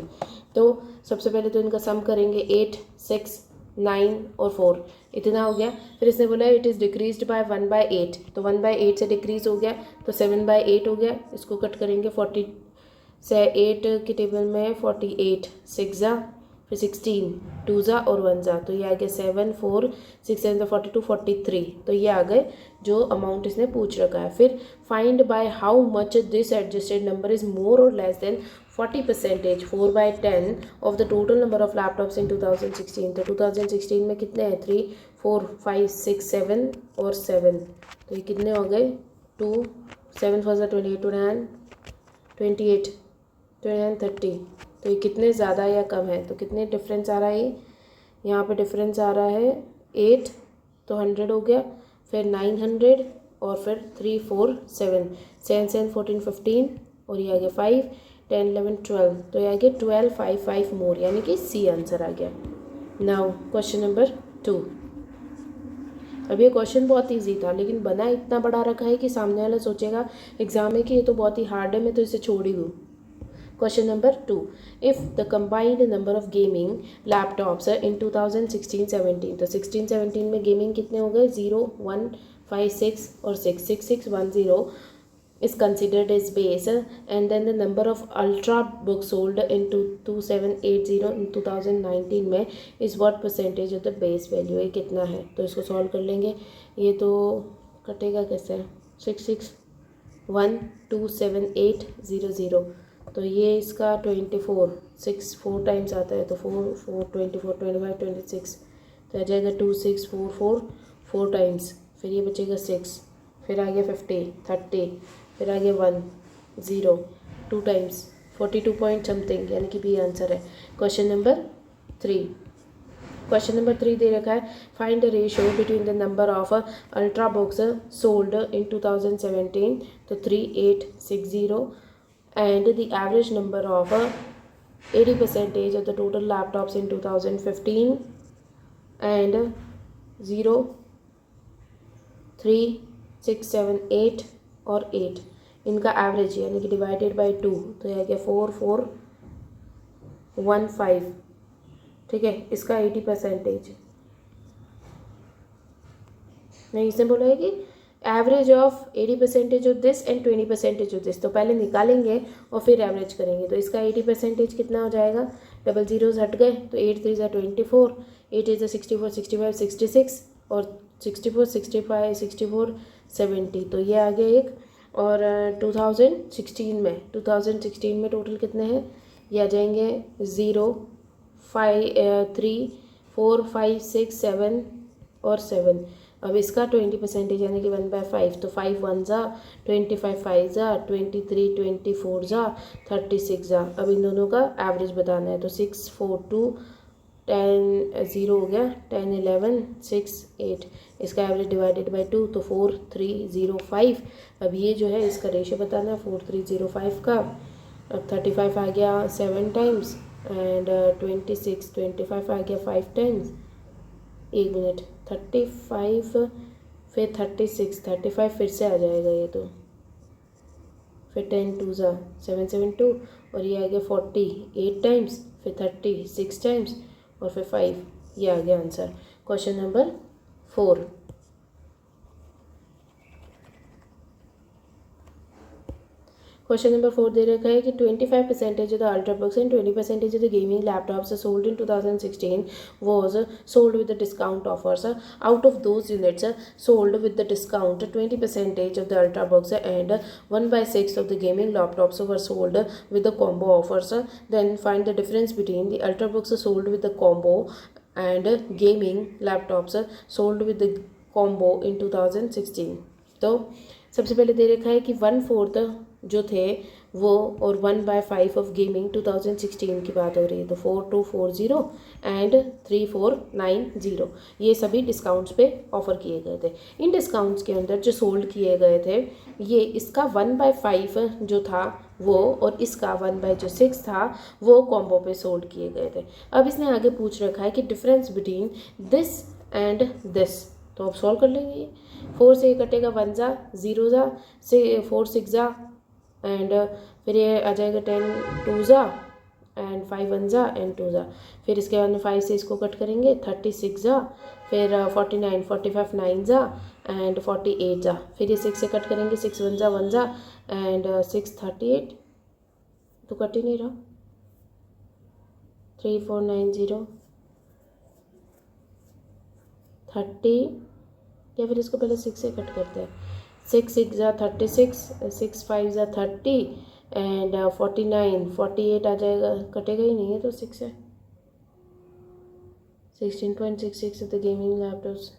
तो सबसे पहले तो इनका सम करेंगे, 8, 6, 9 और 4, इतना हो गया। फिर इसने बोला इट इज़ डिक्रीज्ड बाय 1/8, तो 1/8 से डिक्रीज हो गया, तो 7/8 हो गया। इसको कट करेंगे, 40 से 8 की टेबल में 48, 6 जा, फिर 16, 2 जा और 1 जा, तो ये आ गया 7, 4, 6, 7, 42, 43, तो ये आ गए जो अमाउंट इसने पूछ रखा है। फिर find by how much this adjusted number is more और less than 40%, 4/10 of the total number of laptops in 2016। तो 2016 में कितने हैं, 3, 4, 5, 6, 7 और 7, तो ये कितने हो गए, 2, 7 4 28, 28, 29, 30, तो ये कितने ज़्यादा या कम है, तो कितने डिफरेंस आ रहा है, यहाँ पे डिफरेंस आ रहा है 8, तो 100 हो गया, फिर 900 और फिर 3, 4, 7, 7, 14, 15 और ये आ गया 5, 10, 11, 12, तो ये आ गया 1255 मोर, यानी कि सी आंसर आ गया। Now question number 2। अब ये क्वेश्चन बहुत इजी था, लेकिन बना इतना बड़ा रखा है कि सामने वाला सोचेगा एग्जाम में कि ये तो बहुत ही हार्ड है, मैं तो इसे छोड़ ही दूँ। Question number 2, if the combined number of gaming laptops in 2016-17, तो 16-17 में गेमिंग कितने हो गए, 0, 1, 5, 6 और 6, 6, 6, 1, 0 is considered as base, and then the number of ultra books sold in 2780 in 2019 में is what percentage of the base value, ये कितना है, तो इसको सॉल्व कर लेंगे। ये तो कटेगा कैसे, 6, 6, 1, 2, 7, 8, 0, 0, तो ये इसका 24, 6 4 टाइम्स आता है, तो 4, 4, 24, 25, 26, तो आ जाएगा 2, 6, 4, 4, 4 टाइम्स, फिर ये बचेगा 6, फिर आ गया 50, 30, फिर आ गया 1, 0, 2 टाइम्स 42 पॉइंट समथिंग, यानी कि बी आंसर है। Question number 3। क्वेश्चन नंबर 3 दे रखा है, find the ratio between the number of ultra books sold in 2017, तो 3860, and the average number of 80% of the total laptops in 2015, and 0, 3, 6, 7, 8 और 8, इनका एवरेज यानी कि डिवाइडेड बाय 2, तो यह आ गया 4415। ठीक है, इसका 80% नहीं, इसने बोला है कि average of 80% of this and 20% of this. तो पहले निकालेंगे और फिर एवरेज करेंगे। तो इसका 80% कितना हो जाएगा, डबल जीरोज हट गए तो 8 3 24, 8 8 64 65 66 और 64 65 64 70। तो ये आ गया एक। और 2016 में टोटल कितने हैं, ये आ जाएंगे 0 5 3 4 5 6 7 और 7। अब इसका 20% यानी कि 1/5, तो 5 1 जा 25, 5 जा 23, 24 जा 36 जा। अब इन दोनों का एवरेज बताना है। तो 6 4 2 10 0 हो गया, 10 11 6 8। इसका एवरेज डिवाइडेड बाय 2, तो 4305। अब ये जो है इसका रेशियो बताना है 4305 का। अब 35 आ गया 7 टाइम्स एंड 25 आ गया 5 टाइम्स। 1 मिनट, 35 फिर 35 फिर से आ जाएगा ये, तो फिर 10 2 जा 7 7 2 और ये आ गया 48 टाइम्स, फिर 36 टाइम्स और फिर 5। ये आ गया answer. Question number 4। Question number 4 दे रखा है कि 25% of the ultrabooks and 20% of the gaming laptops sold in 2016 was sold with the discount offers. Out of those units sold with the discount, 20% of the ultrabooks and 1/6 of the gaming laptops were sold with the combo offers. Then find the difference between the ultrabooks sold with the combo and gaming laptops sold with the combo in 2016. तो सबसे पहले दे रखा है कि 1/4 जो थे वो और 1/5 ऑफ गेमिंग 2016 की बात हो रही है। तो 4240 एंड 3490 ये सभी डिस्काउंट्स पे ऑफर किए गए थे। इन डिस्काउंट्स के अंदर जो सोल्ड किए गए थे, ये इसका 1/5 जो था वो और इसका 1/6 था वो कॉम्बो पे सोल्ड किए गए थे। अब इसने आगे पूछ रखा है कि difference between this and this. तो अब सॉल्व कर लेंगे। 4 से कटेगा 1 जा 0 जा से 4 6 जा एंड फिर ये आ जाएगा 10 2 जा एंड 5 1 जा एंड 2 जा। फिर इसके बाद में 5 से इसको कट करेंगे 36 जा, फिर 49 45 9 जा एंड 48 जा। फिर ये 6 से कट करेंगे 6 1 जा एंड 6 38, तो कट ही नहीं रहा। 3490 30, या फिर इसको पहले 6 से कट करते हैं। 6 6 जा 36, 6 5 जा 30 एंड 49 48 आ जाएगा, कटेगा ही नहीं है तो 6 है। 16.66 द गेमिंग लैपटॉप्स।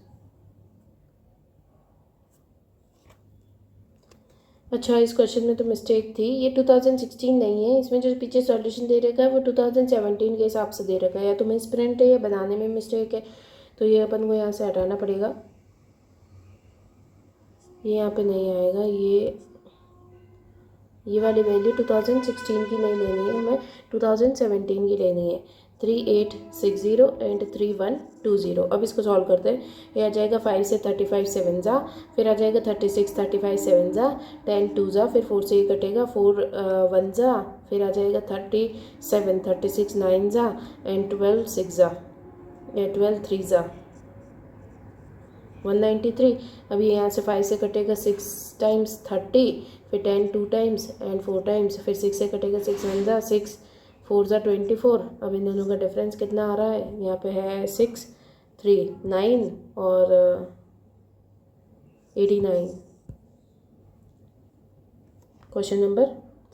अच्छा, इस क्वेश्चन में तो मिस्टेक थी, ये 2016 नहीं है। इसमें जो पीछे सॉल्यूशन दे रखा है वो 2017 के हिसाब से दे रखा है। या तो मिस प्रिंट है या बनाने में मिस्टेक है, तो ये अपन को यहाँ से हटाना पड़ेगा। ये यहाँ पे नहीं आएगा। ये वाली वैल्यू 2016 की नहीं लेनी है, हमें 2017 की लेनी है। 3860 एंड 3120। अब इसको सॉल्व करते हैं। ये आ जाएगा 5 से 35 7 जा, फिर आ जाएगा 36 35 7 जा 10 2 जा, फिर 4 से ये कटेगा 4 1 जा, फिर आ जाएगा 37 36 9 जा एंड 12 6 जा या 12 3 जा 193। अभी यहाँ से 5 से कटेगा 6 टाइम्स 30, फिर 10 2 टाइम्स एंड 4 टाइम्स, फिर 6 से कटेगा 6 1 जा 6 4 जा 24। अब इन दोनों का डिफरेंस कितना आ रहा है, यहाँ पे है 6 3 9 और 89। Question number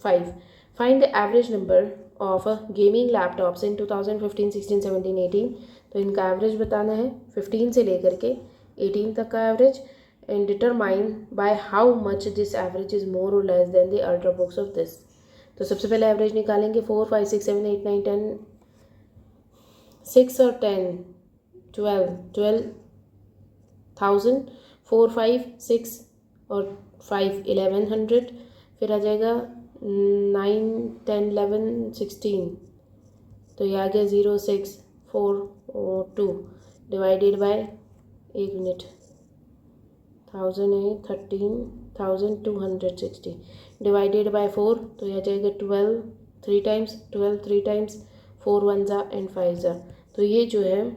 5, find the average number of gaming laptops इन 2015 16 17 18। तो इनका एवरेज बताना है 15 से लेकर के 18 तक का average, and determine by how much this average is more और less than the ultrabooks of this. तो सबसे पहले एवरेज निकालेंगे 4 5 6 7 8 9 10, 6 और 10 12 12,000, 4 5 6 और 5 1100, फिर आ जाएगा 9 10 11 16। तो ये आ गया 0 6 4 2 डिवाइडेड बाय 1 मिनट 1000 है 13,260। डिवाइडेड बाय 4, तो यह आ जाएगा 12 3 टाइम्स, 12 3 टाइम्स, 4 1 ज़ा एंड 5 ज़ा। तो ये जो है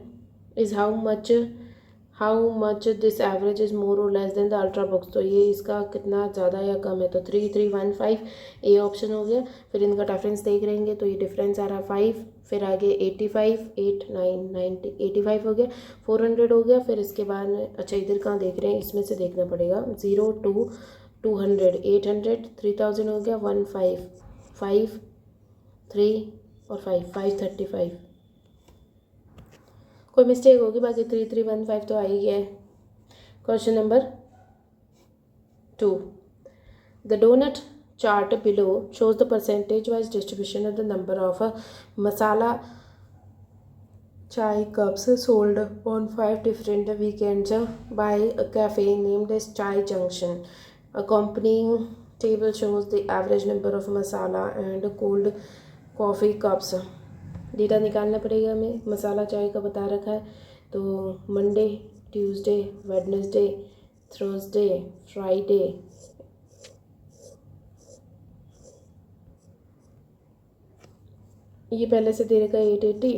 is how much this average is more और less than the ultrabooks. तो ये इसका कितना ज़्यादा या कम है, तो 3 3 1 5 ए ऑप्शन हो गया। फिर इनका डिफरेंस देख रहेंगे तो ये डिफरेंस आ रहा है 5, फिर आगे 85 8 9 90 85 हो गया, 400 हो गया। फिर इसके बाद में अच्छा इधर कहाँ देख रहे हैं, इसमें से देखना पड़ेगा 0 2 200 800 3000 हो गया, 1 5 5 3 और 5 535। कोई मिस्टेक होगी, बाकी 3 3 1 5 तो आ ही गया है। Question number 2, the donut chart below shows the percentage wise distribution of the number of masala chai cups sold on 5 different weekends by a cafe named as Chai Junction. Accompanying table shows the average number of masala and cold coffee cups. Data निकालना पड़ेगा हमें। मसाला चाय का बता रखा है, तो Monday Tuesday Wednesday Thursday Friday ये पहले से दे रखा है 880,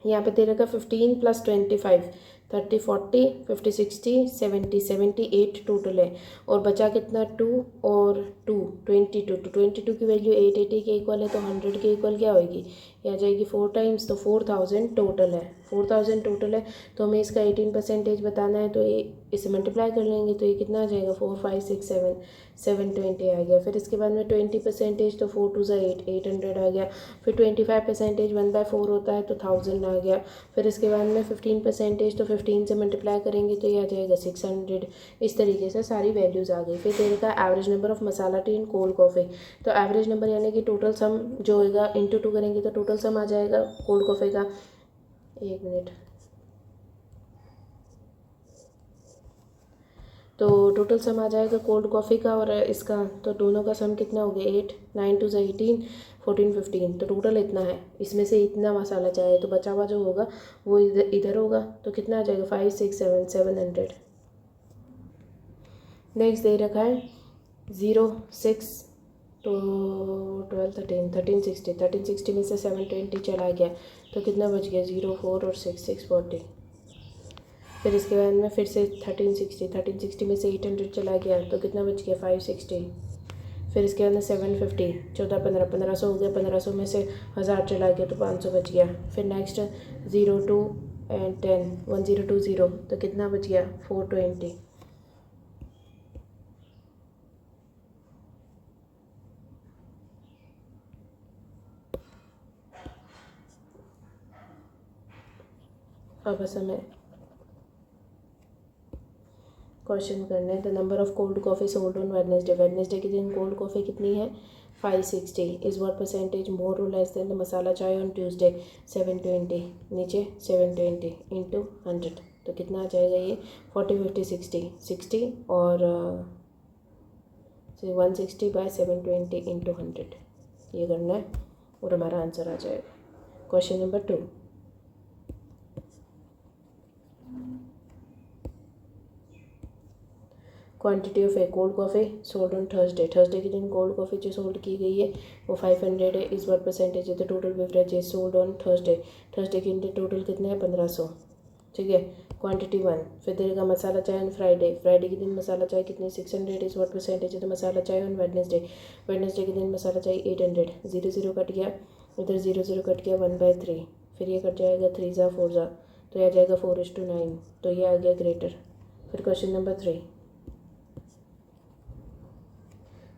यहाँ पे दे रखा 15 + 25 30 40 50 60 70 78 टोटल है। और बचा कितना 2 और 2 22, तो 22 की वैल्यू 880 के इक्वल है, तो 100 के इक्वल क्या होगी, ये आ जाएगी 4 टाइम्स, तो 4000 टोटल है। 4000 टोटल है, तो हमें इसका 18% बताना है, तो ये इसे मल्टीप्लाई कर लेंगे तो ये कितना आ जाएगा 4 5 6 7 720 आ गया। फिर इसके बाद में 20%, तो 4 2 8 800 आ गया। फिर 25% 1/4 होता है, तो 1000 आ गया। फिर इसके बाद में 15%, तो 15 से मल्टीप्लाई करेंगे तो ये आ जाएगा 600। इस तरीके से सारी वैल्यूज़ आ गई। फिर दे रखा है average number of masala T in cold coffee, तो एवरेज नंबर यानी कि टोटल सम जो होगा इंटू 2 करेंगे तो टोटल सम आ जाएगा कोल्ड कॉफ़ी का। 1 मिनट, तो टोटल सम आ जाएगा कोल्ड कॉफ़ी का और इसका, तो दोनों का सम कितना हो गया 8 9 2 18 14 15, तो टोटल इतना है। इसमें से इतना मसाला चाहिए, तो बचा हुआ जो होगा वो इधर होगा, तो कितना आ जाएगा 5 6 7 700। नेक्स्ट दे रखा है 0 6 तो 12 13 1360 में से 720 चला गया, तो कितना बच गया 0 4 और 6 640। फिर इसके बाद में फिर से 1360 में से 800 चला गया, तो कितना बच गया 560। फिर इसके बाद में 750 14 15 1500 हो गया, 1500 में से 1000 चला गया, तो 500 बच गया। फिर नेक्स्ट 0 2 एंड 10 1020, तो कितना बच गया 420। अब बस हमें क्वेश्चन करना है। The number of cold coffee sold on Wednesday, Wednesday के दिन कोल्ड कॉफ़ी कितनी है 560 इज़ व्हाट परसेंटेज मोर और लेस देन द मसाला चाय ऑन ट्यूसडे 720, नीचे 720 इंटू 100, तो कितना आ जाएगा ये 40 50 60 60 और 160 बाय 720 इंटू 100 ये करना है और हमारा आंसर आ जाएगा। Question number 2, quantity of A cold coffee sold on Thursday, Thursday के दिन कोल्ड कॉफ़ी जो सोल्ड की गई है वो 500 है। इस बार परसेंटेज है, तो total beverage sold on Thursday, Thursday के दिन टोटल कितना है 1500, ठीक है। क्वांटिटी 1, फिर देगा मसाला चाय ऑन फ्राइडे, फ्राइडे के दिन मसाला चाय कितनी 600 इस व्हाट परसेंटेज है, तो मसाला चाय ऑन वेडनेसडे, वेडनेसडे के दिन मसाला चाय 800, 0 0 कट गया, इधर 0 0 कट गया 1/3, फिर ये कट जाएगा 3 ज़ा 4 ज़ा, तो यह आ जाएगा 4:9, तो ये आ गया ग्रेटर। फिर क्वेश्चन नंबर 3,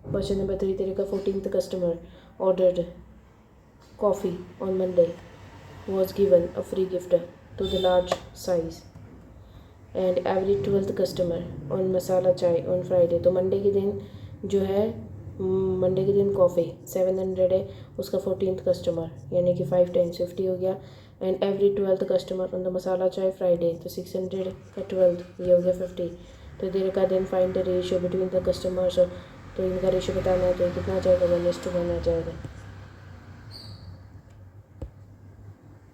क्वेश्चन नंबर 3 तेरे का 14th customer ordered coffee on Monday was given a free gift to the large size and every 12th customer on मसाला चाय on Friday, तो मंडे के दिन जो है मंडे के दिन कॉफ़ी 700 है, उसका 14th कस्टमर यानी कि 5 टाइम्स 50 हो गया, and every 12th customer on the masala chai Friday, तो 600 का 12th ये हो गया 50, तो देर का then find the ratio between the customers, तो इनका रेशियो बताना है, तो कितना आ जाएगा 1:1 आ जाएगा।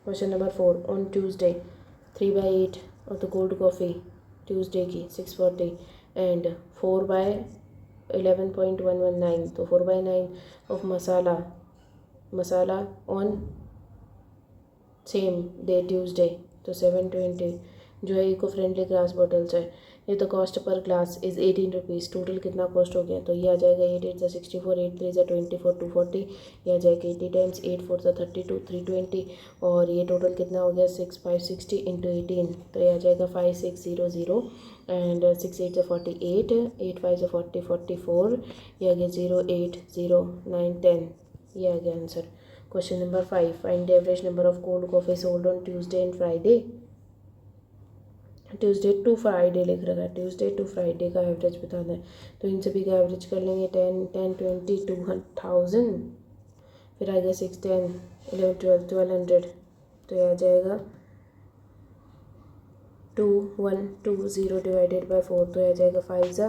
Question number 4, on Tuesday 3/8 of the cold coffee Tuesday की 640 एंड 4/8 11.119, तो 4/9 of masala on same day Tuesday, तो 720 जो है इको फ्रेंडली ग्लास बॉटल्स है। ये तो cost per glass is 18 rupees. Total कितना कॉस्ट हो गया, तो ये आ जाएगा 8 8 64, 8 3 24, 240, ये आ जाएगा 80 टाइम्स 8 4 32, 320, और ये टोटल कितना हो गया 6 5 60 इंटू 18, तो ये आ जाएगा 5600 एंड 6 8 48, 8 5 40 44, ये आ गया 0 8 0 9 10, ये आ गया answer. Question number 5, find the average number of cold coffee sold on Tuesday and Friday. Tuesday to Friday लिख रखा है, ट्यूसडे टू फ्राइडे का एवरेज बताना है, तो इन सभी का एवरेज कर लेंगे 10 10 20 2000, फिर आ गया 6 10 11 12 1200, तो ये आ जाएगा 2 1 2 0 डिवाइडेड बाई 4, तो आ जाएगा 5 ज़ा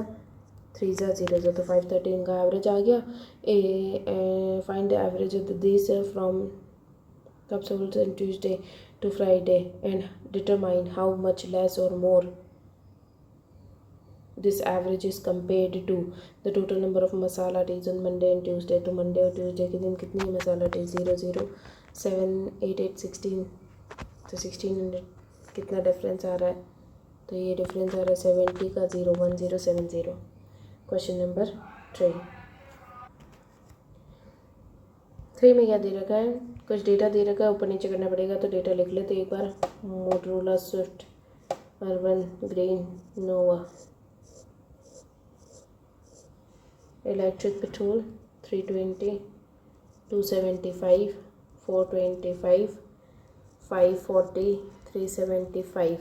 3 ज़ा 0 ज़ा, तो 513 का एवरेज आ गया। Find the average of this from कब sold on Tuesday to Friday and determine how much less or more this average is compared to the total number of masala teas on Monday and Tuesday। तो Monday और Tuesday के दिन कितनी मसाला टी 0 0 7 8 8 16, तो 1600 कितना डिफरेंस आ रहा है, तो ये डिफरेंस आ रहा है 70 का 01070। क्वेश्चन नंबर 3 में क्या दे रखा है, कुछ डेटा दे रखा है, ऊपर नीचे करना पड़ेगा, तो डेटा लिख लेते एक बार। Motorola Swift Urban Green Nova electric petrol 320 275 425 540 375।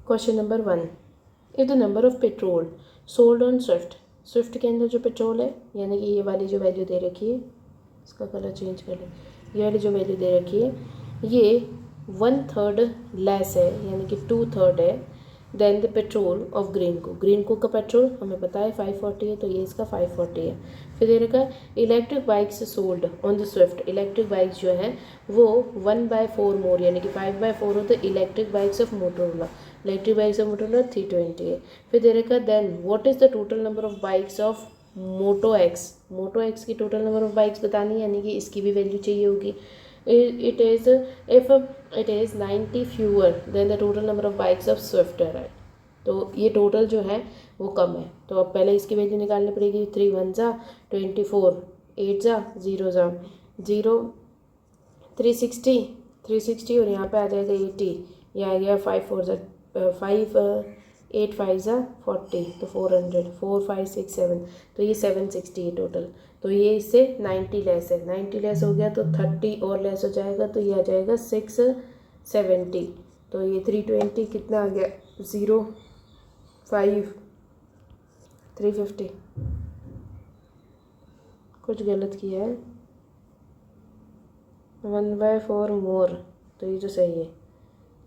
Question number 1, if the number of petrol sold on Swift के अंदर जो पेट्रोल है, यानी कि ये वाली जो वैल्यू दे रखी है, इसका कलर चेंज कर लें, ये वाली जो वैल्यू दे रखी है ये 1/3 लेस है, यानी कि 2/3 है then the petrol of Greenco का पेट्रोल हमें पता है 540 है, तो ये इसका 540 है। फिर दे रखा है electric bikes sold on the Swift, electric bikes जो हैं वो 1/4 मोर, यानी कि 5/4 of the electric bikes of Motorola, electric bikes of Motorola 320 है। फिर दे रखा है then what is the total number of bikes of Moto X की टोटल नंबर ऑफ बाइक्स बतानी है, यानी कि इसकी भी वैल्यू चाहिए होगी। it is if it is 90 fewer than the total number of bikes of Swift है, तो ये टोटल जो है वो कम है, तो अब पहले इसकी वैल्यू निकालनी पड़ेगी। 3 1 ज़ा 24, 8 ज़ा 0 ज़ा 0 360 और यहाँ पे आ जाएगा 80, ये आ गया 5 4 ज़ा 5 8 5 ज़ा 40, तो 400 4 5 6 7, तो ये 760 है टोटल। तो ये इससे 90 लेस है, 90 लेस हो गया तो 30 और लेस हो जाएगा, तो ये आ जाएगा 670। तो ये 320 कितना आ गया 0 5 350, कुछ गलत किया है 1/4 मोर, तो ये जो सही है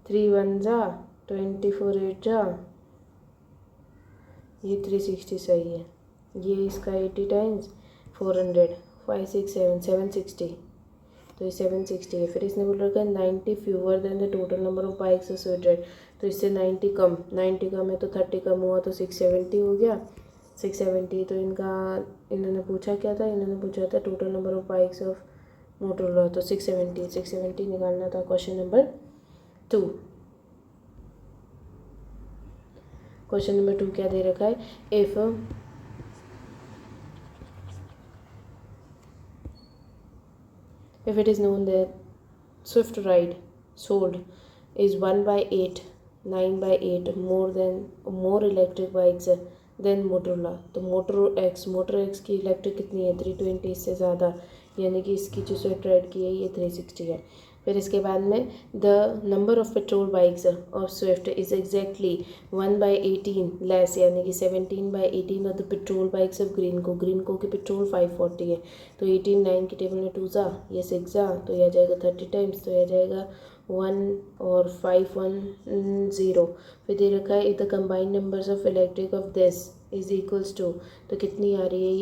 3 1 ज़ा 24 8 ज़ा, ये 360 सही है, ये इसका 80 टाइम्स 400 5 6 7 760, तो ये 760 है। फिर इसने बोल रखा है 90 fewer than the total number of bikes associated, तो इससे 90 कम है तो 30 कम हुआ तो 670 हो गया 670। तो इन्होंने पूछा क्या था, इन्होंने पूछा था total number of bikes of Motorola, तो 670 निकालना था। क्वेश्चन नंबर 2, क्वेश्चन नंबर 2 क्या दे रखा है, if it is known that Swift ride sold is 1/8 9/8 more electric bikes than Motorola, तो मोटर एक्स की इलेक्ट्रिक कितनी है 320, इससे ज़्यादा, यानी कि इसकी जो स्विफ्ट राइड की है ये 360 है। फिर इसके बाद में the number of petrol bikes of Swift is exactly 1/18 less, यानी कि 17/18 of the petrol bikes of green को की पेट्रोल 540 है, तो 18 9 की टेबल में 2 ज़ा ये 6 ज़ा, तो यह आ जाएगा 30 टाइम्स, तो यह आ जाएगा 1 और 5 1 0। फिर दे रखा है the combined numbers of electric of this is equals to, तो कितनी आ रही है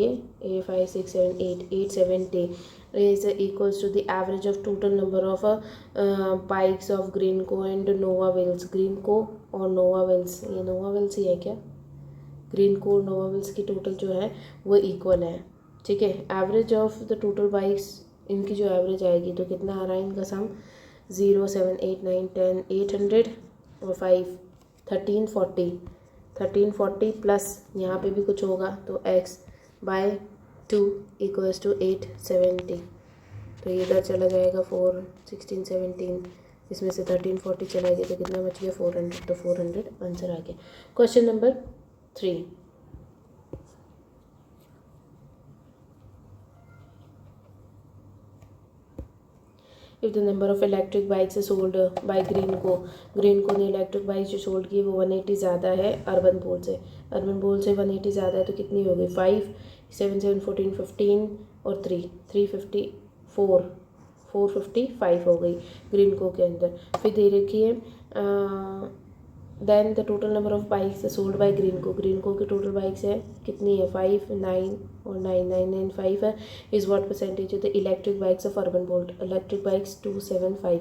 ये 5 6 7 8 870 is equals to the average of total number of bikes of Greenco and Nova Wheels. Greenco और Nova Wheels, ये Nova Wheels ही है क्या? Greenco और Nova Wheels की टोटल जो है वो इक्वल है, ठीक है। Average of the total bikes, इनकी जो एवरेज आएगी तो कितना आ रहा है इनका सम 0 7 8 9 10 800 और 5 1340 प्लस यहाँ पे भी कुछ होगा तो x बाय 2 इक्वल्स टू 870। तो ये इधर चला जाएगा 4 16 17, इसमें से 1340 चला गया तो कितना बच गया 400, तो 400 आंसर आ गया। Question number 3, if the number of electric bikes sold by Greenko ने इलेक्ट्रिक बाइक जो सोल्ड की वो 180 ज़्यादा है अर्बन पोल से 180 ज़्यादा है, तो कितनी हो गई 5 7 7 14 15 और 3 354 455 हो गई ग्रीनको के अंदर। फिर दे रखी है then the total number of bikes sold by Greenco की टोटल बाइक्स है कितनी है 5 9 और 9 9 9 5 है। Is what percentage the electric bikes of urban bolt, electric bikes 275।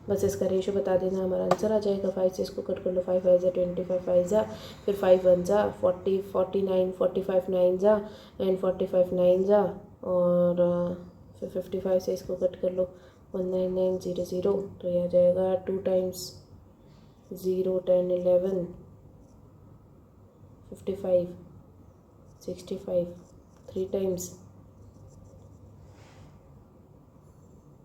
बस इसका रेशो बता देना, हमारा आंसर आ जाएगा। 5 से इसको कट कर लो, 5 5 25 5 जा, फिर 5 1 जा 40 49 45 9 जा एंड 45 9 जा, और फिर 55 से इसको कट कर लो 19900, तो यह आ जाएगा 2 टाइम्स 0 10 11 55 65 3 टाइम्स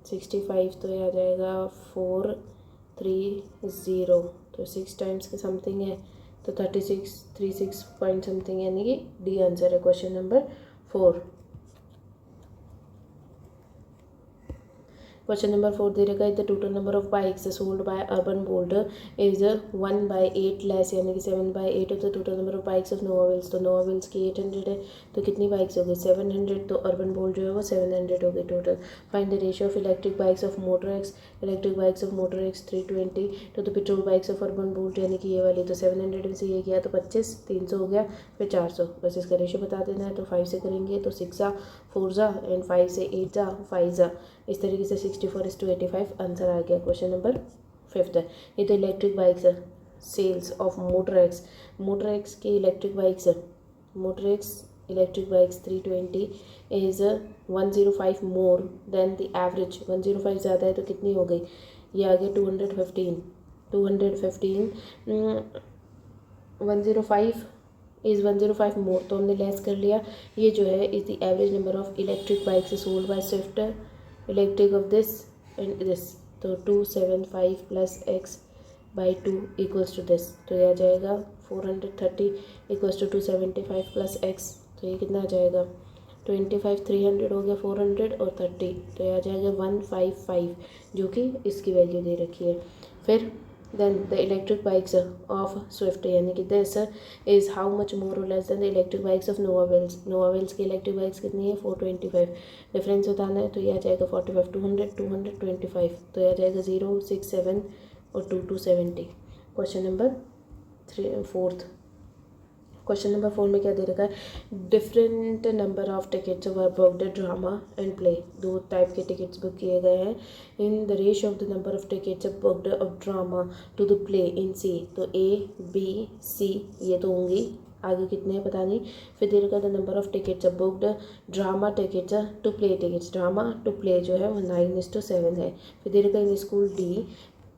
65, तो यह आ जाएगा 430, तो 6 टाइम्स के समथिंग है तो 36 36 पॉइंट समथिंग, यानी कि डी आंसर है क्वेश्चन नंबर 4। क्वेश्चन नंबर 4 दे रखा है the total number of bikes sold bye urban bolt is 1/8 less, यानी कि 7/8 of the total number of bikes of Nova wheels. तो नोवा व्हील्स की 800 है तो कितनी बाइक्स हो गई 700, तो अर्बन बोल्ट जो है वो 700 हो गई total. Find the ratio of electric bikes of motor x, electric bikes of motor x 320 तो the petrol bikes of urban bolt, यानी कि ये वाली तो 700 में से ये गया तो 25 300 हो गया, फिर 400। बस इसका रेशियो बता देना है, तो 5 से करेंगे तो 6 जा 4 जा एंड 5 से 8 जा 5 जा, इस तरीके से 64:85 आंसर आ गया। क्वेश्चन नंबर 5 है ये तो इलेक्ट्रिक बाइक्स है सेल्स ऑफ मोटर एक्स की इलेक्ट्रिक बाइक्स है, motor x electric bikes 320 is 105 more than the average, 105 ज़्यादा है तो कितनी हो गई, ये आ गया 215 105 इज़ 105 मोर, तो हमने लेस कर लिया। ये जो है is the average number of electric bikes sold by Swift electric of this and this, तो 275 plus x by 2 equals to this, तो ये आ जाएगा 430 इक्वल्स टू 275 प्लस x, तो ये कितना आ जाएगा 25 300 हो गया 400 और 30, तो ये आ जाएगा 155, जो कि इसकी वैल्यू दे रखी है। फिर then the electric bikes of Swift, यानी कि this is how much more और less than the electric bikes of Nova wheels की इलेक्ट्रिक बाइक्स कितनी है 425, डिफरेंस बताना है तो ये आ जाएगा 45 200 225, तो ये आ जाएगा 0 6 7 और 2 270। क्वेश्चन नंबर 4 क्वेश्चन नंबर 4 में क्या दे रखा है different number of tickets were booked drama and play, 2 type के टिकट्स बुक किए गए हैं। In the ratio of the number of tickets booked of drama to the play in C, तो A B C ये तो होंगी, आगे कितने हैं पता नहीं। फिर दे रखा है the number of tickets booked drama tickets to play tickets, drama to play जो है वो 9:7 है। फिर दे रखा है in school D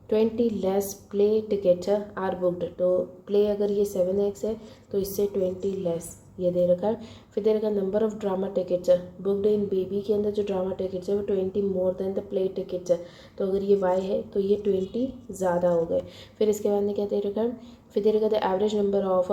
20 less play tickets are booked, तो प्ले अगर ये 7x है तो इससे 20 लेस ये दे रखा है। फिर दे रखा है number of drama tickets booked in baby के अंदर जो ड्रामा टिकट्स है वो 20 more than the play tickets है, तो अगर ये y है तो ये 20 ज़्यादा हो गए। फिर इसके बाद में क्या दे रखा है, फिर दे रखा है the average number of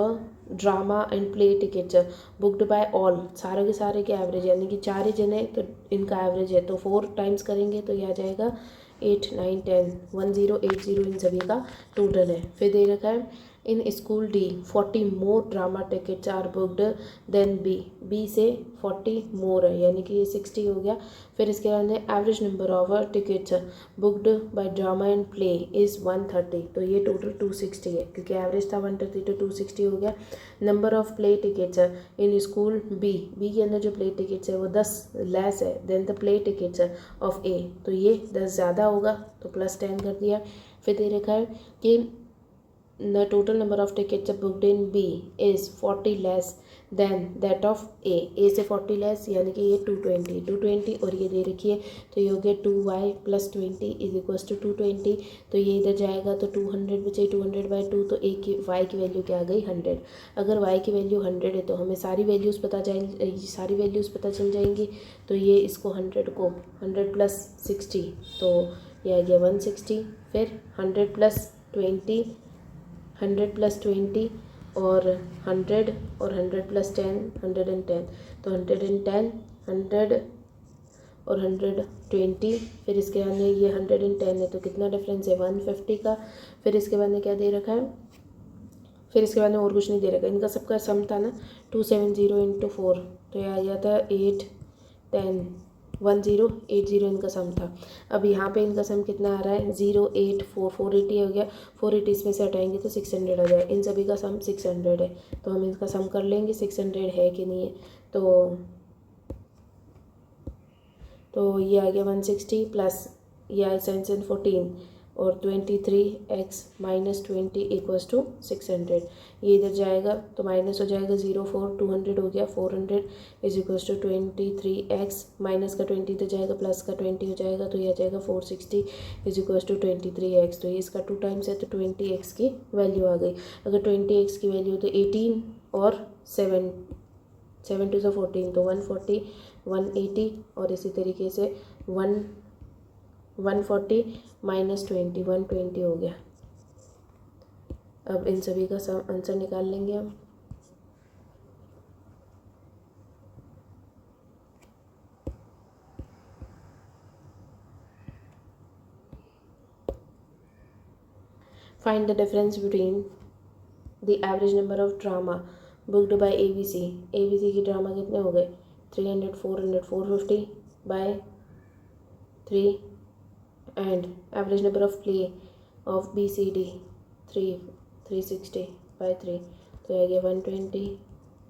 drama and play tickets booked by all, सारे के सारे के एवरेज, यानी कि 4 ही जने तो इनका एवरेज है, तो 4 टाइम्स करेंगे तो ये आ जाएगा 8 9 10 1080 इन सभी का टोटल है। फिर दे रखा है in school D 40 more drama tickets are booked than B, B से 40 मोर है यानी कि ये 60 हो गया। फिर इसके बाद में average number of tickets booked by drama and play is 130, तो ये टोटल 260 है क्योंकि एवरेज था 130 तो 260 हो गया। Number of play tickets in school B, B के अंदर जो प्ले टिकट्स है वो 10 लेस है then the play tickets of A, तो ये 10 ज़्यादा होगा तो +10 कर दिया। फिर दे रखा है कि the total number of tickets booked in B is 40 less than that of A, A से 40 less यानी कि ये 220 और ये दे रखी है तो ये हो गया 2y + 20 इज इक्वल्स टू 220, तो ये इधर जाएगा तो 200 बचे, 200/2 तो A की y की वैल्यू क्या आ गई 100। अगर y की वैल्यू 100 है तो हमें सारी वैल्यूज़ पता चल जाएंगी, तो ये इसको 100 को 100 + 60 तो ये आ गया 160, फिर 100 + 20 100 + 20 और 100 और 100 + 10 110, तो 110 100 और 120, फिर इसके बाद में ये 110 है तो कितना डिफरेंस है 150 का। फिर इसके बाद में क्या दे रखा है, फिर इसके बाद में और कुछ नहीं दे रखा, इनका सबका सम था ना 270 × 4 तो ये आ गया था 8 10 1080 इनका सम था। अब यहाँ पे इनका सम कितना आ रहा है 084 480 हो गया, 480 इसमें से हटाएंगे तो 600 आ जाए, इन सभी का सम 600 है तो हम इनका सम कर लेंगे 600 है कि नहीं है। तो ये आ गया 160 प्लस ये आया 714 और 23x - 20 = 600, ये इधर जाएगा तो माइनस हो जाएगा 04 200 हो गया 400 is equals to 23x minus का 20 इधर जाएगा प्लस का 20 हो जाएगा तो ये आ जाएगा 460 इज इक्वल्स टू 23x, तो ये इसका 2 टाइम्स है तो 20x की वैल्यू आ गई। अगर 20x की वैल्यू तो 18 और 7 2 से 14 तो 140 180 और इसी तरीके से 140 - 20 120 हो गया। अब इन सभी का आंसर निकाल लेंगे हम। Find the difference between the average number of drama booked by ABC, ABC की ड्रामा कितने हो गए 300 400 450 by 3 and average number of play of BCD 360 by 3, तो आ गया 120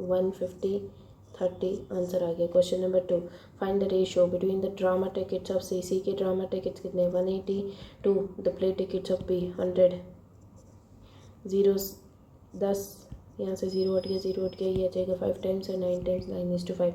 150 30, आंसर आ गया। Question number 2, find the ratio between the drama tickets of CC के ड्रामा टिकट्स कितने 180 to the play tickets of B 100, 0 10 यहाँ से 0 हट गया ये आ जाएगा 5 टाइम्स है 9 times 9:5।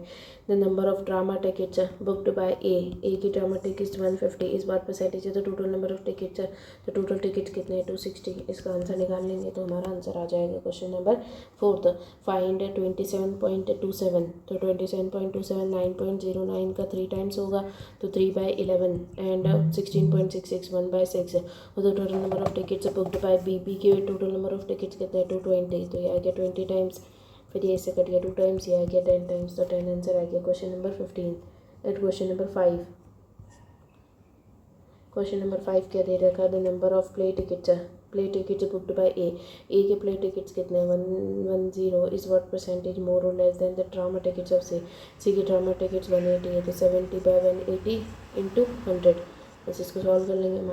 The number of drama tickets booked by A की ड्रामा टिकट्स 150, इस बार परसेंटेज है तो टोटल नंबर ऑफ टिकट्स है तो टोटल टिकट्स कितने हैं 260, इसका आंसर निकाल लेंगे तो हमारा आंसर आ जाएगा। क्वेश्चन नंबर 4, फाइंड 27.27, तो 27.27 9.09 का 3 टाइम्स होगा तो 3/11 एंड 16.66 1/6 और the total number of tickets booked by B के टोटल नंबर ऑफ टिकट्स कितने हैं 220, तो ये आ गया 20 टाइम्स, फिर ये इससे कट गया 2 टाइम्स, ये आ गया 10 टाइम्स, तो 10 आंसर आ गया। Question number 15 question number 5, question number 5 क्या दे रखा है the number of play tickets booked by A के प्ले टिकट्स कितने हैं 110 इज व्हाट परसेंटेज मोर और less than the drama tickets of C की ड्रामा टिकट्स 180 है तो 70/180 × 100, बस इसको सॉल्व कर लेंगे।